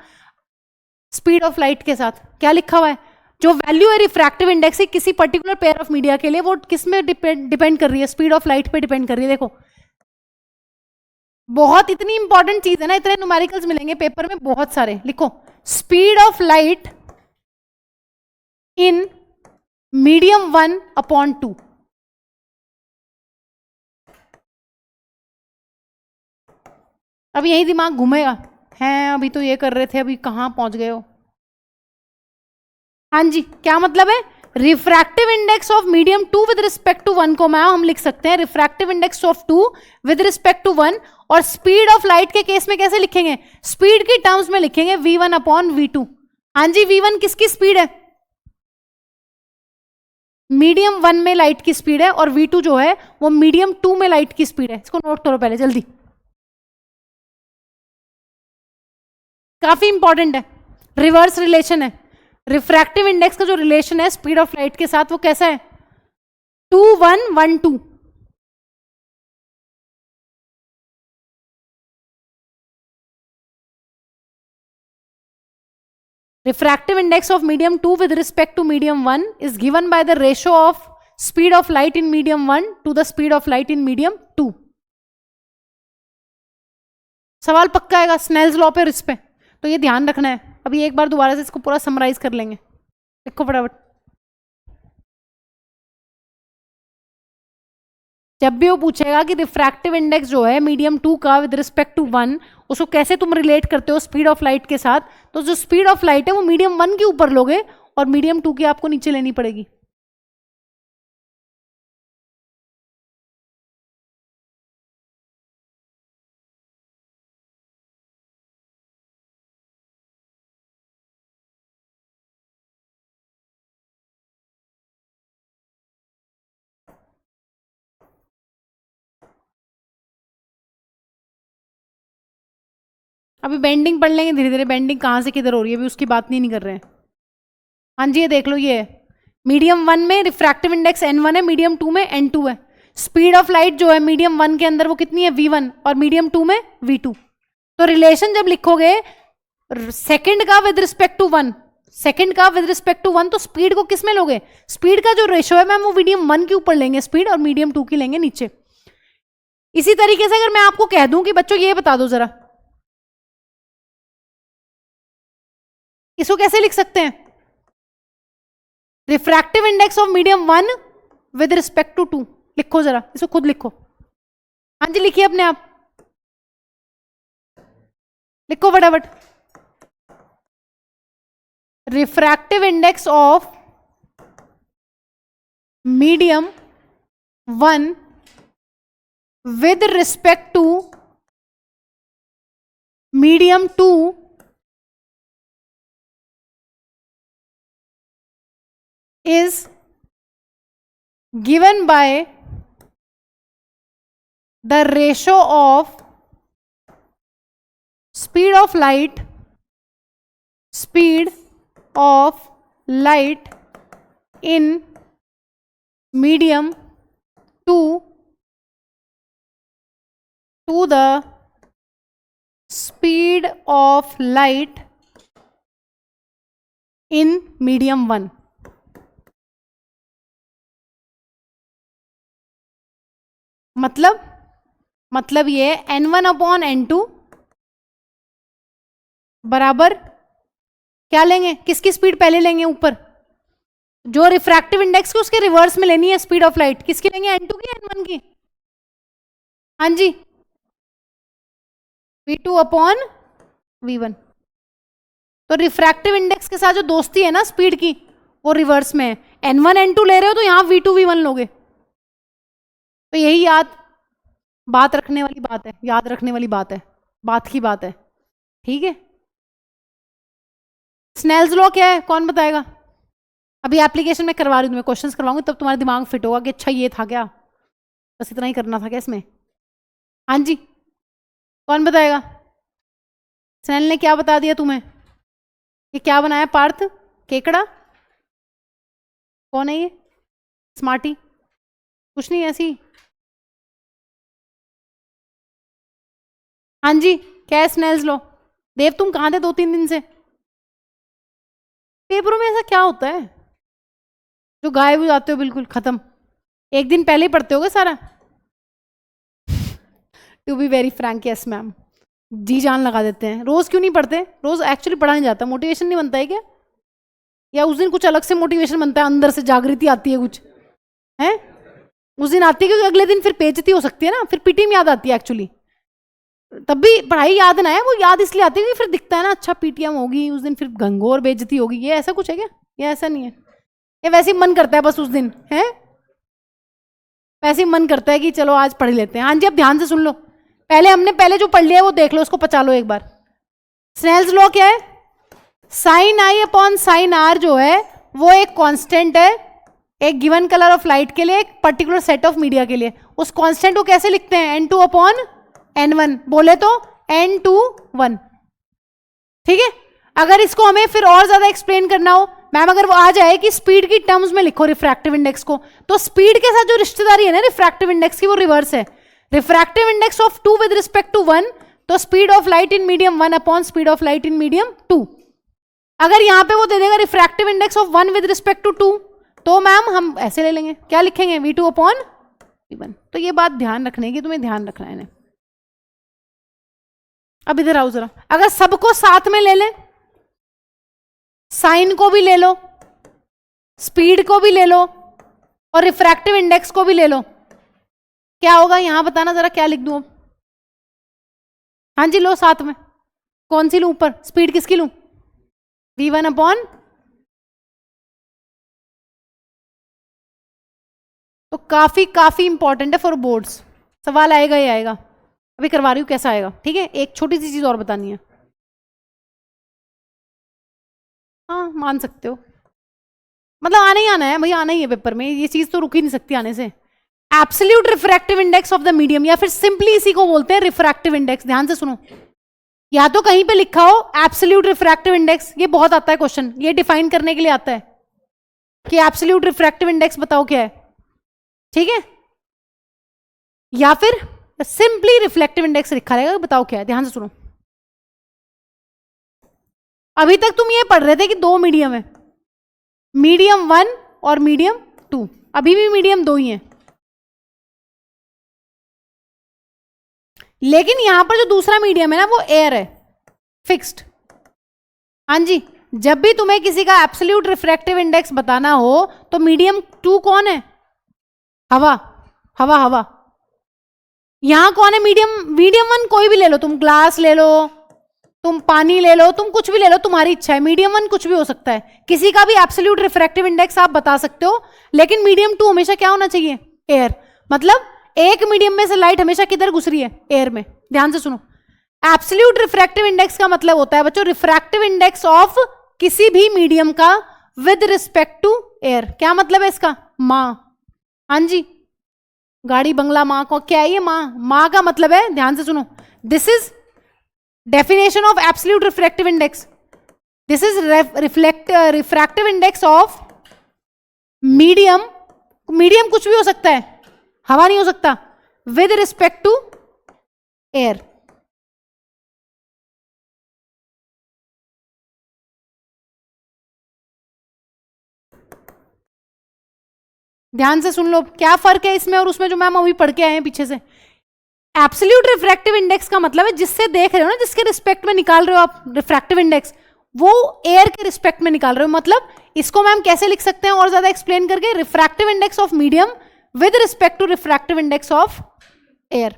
स्पीड ऑफ लाइट के साथ. क्या लिखा हुआ है, जो वैल्यू है रिफ्रैक्टिव इंडेक्स की किसी पर्टिकुलर पेयर ऑफ मीडिया के लिए, वो किस में डिपेंड कर रही है, स्पीड ऑफ लाइट पे डिपेंड कर रही है. देखो, बहुत इतनी इंपॉर्टेंट चीज है ना, इतने न्यूमेरिकल्स मिलेंगे पेपर में बहुत सारे. लिखो, speed of light in medium 1 upon 2. अब यही दिमाग घूमेगा, हैं अभी तो ये कर रहे थे, अभी कहां पहुंच गए हो. हाँ जी, क्या मतलब है, refractive index of medium 2 with respect to 1 को मैम हम लिख सकते हैं refractive index of 2 with respect to 1. और स्पीड ऑफ लाइट के केस में कैसे लिखेंगे, स्पीड की टर्म्स में लिखेंगे v1 अपॉन v2. हाँ जी, v1 किसकी स्पीड है, मीडियम 1 में लाइट की स्पीड है, और v2 जो है वो मीडियम 2 में लाइट की स्पीड है. इसको नोट करो पहले जल्दी, काफी इंपॉर्टेंट है, रिवर्स रिलेशन है. रिफ्रैक्टिव इंडेक्स का जो रिलेशन है स्पीड ऑफ लाइट के साथ, वो कैसा है, 2 1 1 2. refractive index of medium 2 with respect to medium 1 is given by the ratio of speed of light in medium 1 to the speed of light in medium 2. सवाल पक्का आएगा स्नेल्स लॉ पे और इस पे, तो ये ध्यान रखना है. अभी एक बार दोबारा से इसको पूरा समराइज कर लेंगे. देखो फटाफट, जब भी वो पूछेगा कि रिफ्रैक्टिव इंडेक्स जो है मीडियम 2 का विद रिस्पेक्ट टू 1, उसको कैसे तुम रिलेट करते हो स्पीड ऑफ लाइट के साथ, तो जो स्पीड ऑफ लाइट है वो मीडियम 1 के ऊपर लोगे और मीडियम 2 की आपको नीचे लेनी पड़ेगी. अभी बेंडिंग पढ़ लेंगे धीरे धीरे, बेंडिंग कहाँ से किधर हो रही है अभी उसकी बात नहीं कर रहे हैं. हाँ जी, ये देख लो, ये मीडियम 1 में रिफ्रैक्टिव इंडेक्स n1 है, मीडियम 2 में n2 है. स्पीड ऑफ लाइट जो है मीडियम 1 के अंदर वो कितनी है v1 और मीडियम 2 में v2. तो रिलेशन जब लिखोगे सेकंड का विद रिस्पेक्ट टू 1, सेकंड का विद रिस्पेक्ट टू 1, तो स्पीड को किस में लोगे, स्पीड का जो रेशियो है मैम वो मीडियम 1 के ऊपर लेंगे स्पीड और मीडियम 2 की लेंगे नीचे. इसी तरीके से अगर मैं आपको कह दूं कि बच्चों ये बता दो जरा, इसको कैसे लिख सकते हैं, refractive index of medium 1 with respect to 2. लिखो जरा, इसको खुद लिखो. हाँ जी लिखिए अपने आप, लिखो फटाफट. Refractive index of medium 1 with respect to medium 2 is given by the ratio of speed of light in medium 2 to the speed of light in medium 1. मतलब ये n1 अपॉन n2 बराबर क्या लेंगे, किसकी स्पीड पहले लेंगे, ऊपर जो रिफ्रैक्टिव इंडेक्स की उसके रिवर्स में लेनी है स्पीड ऑफ लाइट, किसकी लेंगे, n2 की n1 की. हाँ जी, v2 अपॉन v1. तो रिफ्रैक्टिव इंडेक्स के साथ जो दोस्ती है ना स्पीड की वो रिवर्स में है. n1 n2 ले रहे हो तो यहां v2 v1 लोगे. तो यही बात रखने वाली बात है, याद रखने वाली बात है, बात की बात है. ठीक है, स्नेल्स लॉ क्या है कौन बताएगा. अभी एप्लीकेशन में करवा रही हूँ, मैं क्वेश्चंस करवाऊंगी तब तुम्हारा दिमाग फिट होगा कि अच्छा ये था क्या, बस इतना ही करना था क्या इसमें. हाँ जी, कौन बताएगा. स्नेल ने क्या बता दिया तुम्हें, ये क्या बनाया पार्थ, केकड़ा, कौन है ये, स्मार्टी, कुछ नहीं ऐसी. हाँ जी, क्या है स्नेल्स लॉ. देव तुम कहाँ थे 2-3 दिन से, पेपरों में ऐसा क्या होता है जो गायब हो जाते हो बिल्कुल खत्म, एक दिन पहले ही पढ़ते होगे सारा. To be very frank, yes ma'am, जी जान लगा देते हैं. रोज क्यों नहीं पढ़ते, रोज एक्चुअली पढ़ा नहीं जाता, मोटिवेशन नहीं बनता है क्या, या उस दिन कुछ अलग से मोटिवेशन बनता है, अंदर से जागृति आती है कुछ है, उस दिन आती है क्योंकि अगले दिन फिर बेइज्जती हो सकती है ना, फिर पीटी में याद आती है एक्चुअली. तब भी पढ़ाई याद ना है, वो याद इसलिए आती है कि फिर दिखता है ना अच्छा पीटीएम होगी उस दिन, फिर घंघोर बेइज्जती होगी, ये ऐसा कुछ है क्या, ये ऐसा नहीं है, ये वैसे ही मन करता है बस उस दिन है, वैसे ही मन करता है कि चलो आज पढ़ लेते हैं. हाँ जी, अब ध्यान से सुन लो, पहले जो पढ़ लिया है वो देख लो, उसको पचा लो एक बार. स्नेल्स लॉ क्या है, sine I upon sine are जो है वो एक कांस्टेंट है एक गिवन कलर ऑफ लाइट के लिए, एक पर्टिकुलर सेट ऑफ मीडिया के लिए. उस कांस्टेंट को कैसे लिखते हैं, n2 अपॉन n1, बोले तो n2 1. ठीक है, अगर इसको हमें फिर और ज्यादा एक्सप्लेन करना हो, मैम अगर वो आ जाए कि स्पीड की टर्म्स में लिखो रिफ्रैक्टिव इंडेक्स को, तो स्पीड के साथ जो रिश्तेदारी है ना रिफ्रैक्टिव इंडेक्स की वो रिवर्स है. Refractive index of 2 with respect to 1, तो speed of light in medium 1 upon speed of light in medium 2. अगर यहां पे वो दे देगा refractive index of 1 with respect to 2, तो मैम हम ऐसे ले लेंगे, क्या लिखेंगे, V2 अपॉन V1। तो ये बात ध्यान रखने की, तुम्हें ध्यान रखना है इन्हें। अब इधर आओ जरा, अगर सबको साथ में ले लें, साइन को भी ले लो, स्पीड को भी ले लो और रिफ्रैक्टिव इंडेक्स को भी ले लो, क्या होगा यहां बताना जरा, क्या लिख दूं अब? हाँ जी, लो साथ में, कौन सी लूं ऊपर, स्पीड किसकी लूं, V1 अपॉन, तो काफी काफी इंपॉर्टेंट है फॉर बोर्ड्स, सवाल आएगा ही आएगा। अभी करवा रही हूं कैसा आएगा, ठीक है। एक छोटी सी चीज और बतानी है, हाँ मान सकते हो, मतलब आना ही आना है भैया, आना ही है पेपर में, ये चीज तो रुक ही नहीं सकती आने से। Absolute refractive index of the medium, या फिर सिंपली इसी को बोलते हैं रिफ्रैक्टिव इंडेक्स। ध्यान से सुनो, या तो कहीं पे लिखा हो एब्सोल्यूट रिफ्रैक्टिव इंडेक्स, ये बहुत आता है क्वेश्चन, ये डिफाइन करने के लिए आता है कि एब्सोल्यूट रिफ्रैक्टिव इंडेक्स बताओ क्या है, ठीक है। या फिर सिंपली रिफ्लेक्टिव इंडेक्स लिखा रहेगा, बताओ क्या है। ध्यान से सुनो, अभी तक तुम ये पढ़ रहे थे कि दो मीडियम है, मीडियम 1 और मीडियम 2, अभी भी मीडियम 2 ही है, लेकिन यहां पर जो दूसरा मीडियम है ना वो एयर है, फिक्स्ड। हाँ जी, जब भी तुम्हें किसी का एब्सोल्यूट रिफ्रैक्टिव इंडेक्स बताना हो तो मीडियम 2 कौन है, हवा, हवा हवा। यहां कौन है मीडियम 1 कोई भी ले लो, तुम ग्लास ले लो, तुम पानी ले लो, तुम कुछ भी ले लो, तुम्हारी इच्छा है, मीडियम 1 कुछ भी हो सकता है, किसी का भी एब्सोल्यूट रिफ्रैक्टिव इंडेक्स आप बता सकते हो, लेकिन मीडियम 2 हमेशा क्या होना चाहिए, एयर। मतलब एक मीडियम में से लाइट हमेशा किधर घुस रही है, एयर में। ध्यान से सुनो, एब्सोल्यूट रिफ्रैक्टिव इंडेक्स का मतलब होता है बच्चों रिफ्रैक्टिव इंडेक्स ऑफ किसी भी मीडियम का विद रिस्पेक्ट टू एयर। क्या मतलब है इसका, माँ, हाँ जी, गाड़ी बंगला माँ को क्या है ये, माँ का मतलब है, ध्यान से सुनो, this is definition of absolute refractive index, this is refractive index of medium, medium कुछ भी हो सकता है, हवा नहीं हो सकता, विद रिस्पेक्ट टू एयर। ध्यान से सुन लो, क्या फर्क है इसमें और उसमें जो मैम अभी पढ़ के आए हैं पीछे से। एब्सोल्यूट रिफ्रैक्टिव इंडेक्स का मतलब है जिससे देख रहे हो ना, जिसके रिस्पेक्ट में निकाल रहे हो आप रिफ्रैक्टिव इंडेक्स, वो एयर के रिस्पेक्ट में निकाल रहे हो। मतलब इसको मैम कैसे लिख सकते हैं और ज्यादा एक्सप्लेन करके, refractive index of medium with respect to refractive index of air.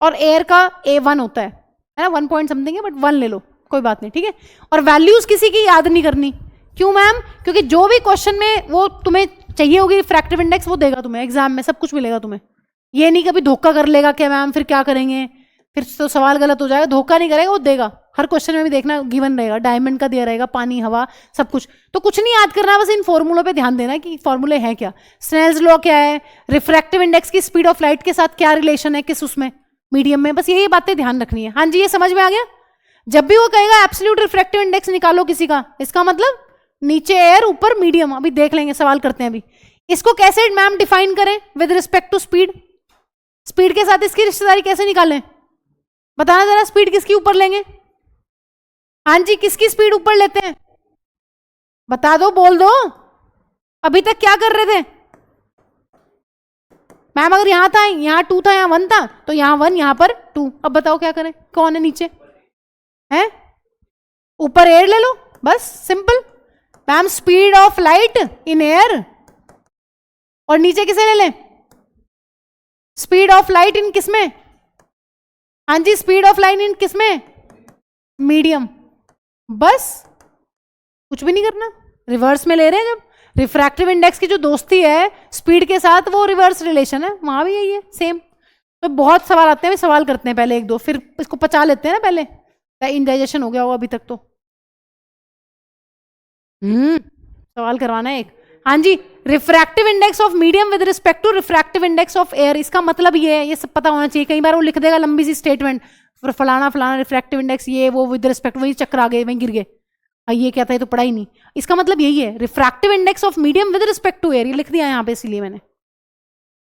और एयर का A1 होता है ना, 1 पॉइंट समथिंग है, बट 1 ले लो, कोई बात नहीं, ठीक है। और वैल्यूज किसी की याद नहीं करनी, क्यों मैम, क्योंकि जो भी क्वेश्चन में वो तुम्हें चाहिए होगी रिफ्रैक्टिव इंडेक्स, वो देगा तुम्हें एग्जाम में, सब कुछ मिलेगा तुम्हें। ये नहीं कभी धोखा कर लेगा क्या मैम, फिर क्या करेंगे, फिर तो सवाल गलत हो जाएगा, धोखा नहीं करेगा, वो देगा। हर क्वेश्चन में भी देखना गिवन रहेगा, डायमंड का दिया रहेगा, पानी हवा सब कुछ। तो कुछ नहीं याद करना, बस इन फॉर्मूलों पे ध्यान देना कि फॉर्मूले हैं क्या, स्नेल्स लॉ क्या है, रिफ्रैक्टिव इंडेक्स की स्पीड ऑफ लाइट के साथ क्या रिलेशन है, किस उसमें मीडियम में, बस यही बातें ध्यान रखनी है। हाँ जी, ये समझ में आ गया। जब भी वो कहेगा एब्सोल्यूट रिफ्रैक्टिव इंडेक्स निकालो किसी का, इसका मतलब नीचे एयर ऊपर मीडियम। अभी देख लेंगे, सवाल करते हैं अभी। इसको कैसे मैम डिफाइन करें with respect to speed, speed के साथ इसकी रिश्तेदारी कैसे निकालें, बताना जरा। स्पीड किसकी ऊपर लेंगे, हाँ जी, किसकी स्पीड ऊपर लेते हैं, बता दो, बोल दो। अभी तक क्या कर रहे थे मैम, अगर यहां था, यहां 2 था, यहां 1 था, तो यहां 1, यहां पर 2। अब बताओ क्या करें, कौन है नीचे, है ऊपर एयर ले लो, बस simple. Ma'am speed of light in air, और नीचे किसे ले लें, स्पीड ऑफ लाइट इन किसमें, हाँ जी, स्पीड ऑफ लाइट इन किसमें, मीडियम। बस कुछ भी नहीं करना, रिवर्स में ले रहे हैं। जब रिफ्रैक्टिव इंडेक्स की जो दोस्ती है स्पीड के साथ, वो रिवर्स रिलेशन है, वहां भी यही है सेम। तो बहुत सवाल आते हैं, सवाल करते हैं पहले 1-2, फिर इसको पचा लेते हैं ना, पहले इंडाइजेशन हो गया होगा अभी तक तो। सवाल करवाना है एक, हाँ जी, refractive index of medium with respect to refractive index of air. इसका मतलब ये है, ये सब पता होना चाहिए। कई बार वो लिख देगा लंबी सी स्टेटमेंट, फलाना फलाना रिफ्रैक्टिव इंडेक्स ये वो विद रिस्पेक्ट, वही चक्कर आ गए, वहीं गिर गए, ये क्या था, ये तो पढ़ा ही नहीं। इसका मतलब यही है, refractive index of medium with respect to air, ये लिख दिया यहाँ पे इसीलिए मैंने।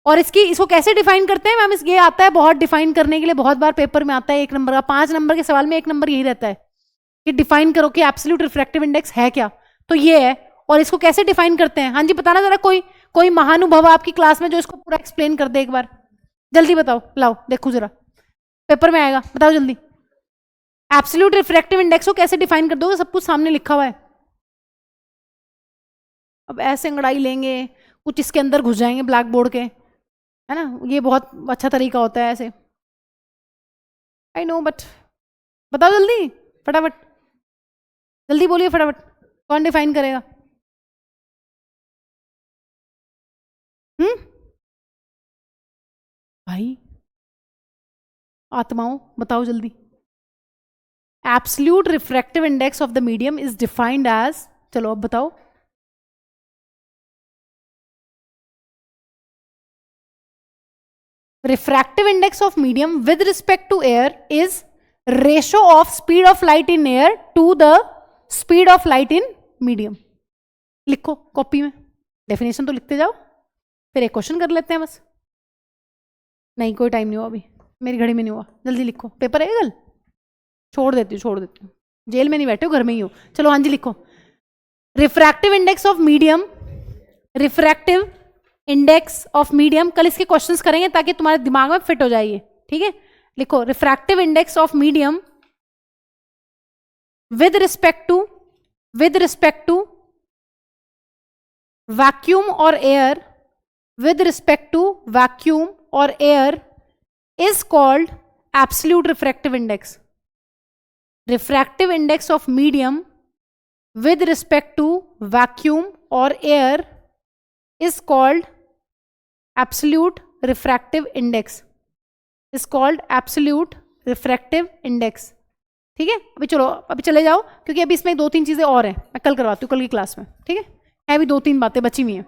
और इसको कैसे डिफाइन करते हैं मैम, ये आता है बहुत डिफाइन करने के लिए, बहुत बार पेपर में आता है 1 नंबर का, 5 नंबर के सवाल में 1 नंबर यही रहता है। कि डिफाइन करो कि एब्सोल्यूट रिफ्रैक्टिव इंडेक्स है क्या, तो ये है। और इसको कैसे डिफाइन करते हैं? हाँ जी बताना जरा, कोई महानुभव आपकी क्लास में जो इसको पूरा एक्सप्लेन कर दे एक बार, जल्दी बताओ, लाओ देखो जरा, पेपर में आएगा, बताओ जल्दी। एब्सोल्यूट रिफ्रैक्टिव इंडेक्स को कैसे डिफाइन कर दोगे? सब कुछ सामने लिखा हुआ है। अब ऐसे अंगड़ाई लेंगे, कुछ इसके अंदर घुस जाएंगे ब्लैक बोर्ड के, है ना, ये बहुत अच्छा तरीका होता है ऐसे, आई नो, बट बताओ जल्दी फटाफट, जल्दी बोलिए फटाफट, कौन डिफाइन करेगा? भाई आत्माओं बताओ जल्दी। Absolute refractive index of the medium is defined as, चलो अब बताओ। Refractive index of medium with respect to air is ratio of speed of light in air to the speed of light in medium. लिखो copy में, definition तो लिखते जाओ, फिर एक क्वेश्चन कर लेते हैं बस। नहीं कोई टाइम नहीं हुआ अभी, मेरी घड़ी में नहीं हुआ, जल्दी लिखो, पेपर है कल, छोड़ देती हूँ, जेल में नहीं बैठे हो, घर में ही हो। चलो हाँ जी लिखो, refractive index of medium, refractive index of medium, कल इसके क्वेश्चंस करेंगे ताकि तुम्हारे दिमाग में फिट हो जाइए, ठीक है। लिखो refractive index of medium with respect to vacuum और air, with respect to vacuum और air is called absolute refractive index. Refractive index of medium with respect to vacuum or air is called absolute refractive index, is called absolute refractive index। ठीक है, अभी चलो अभी चले जाओ, क्योंकि अभी इसमें 2-3 चीजें और हैं, मैं कल करवाती हूँ कल की क्लास में, ठीक है अभी 2-3 बातें बची हुई हैं,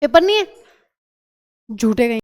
पेपर नहीं है, झूठे कहीं।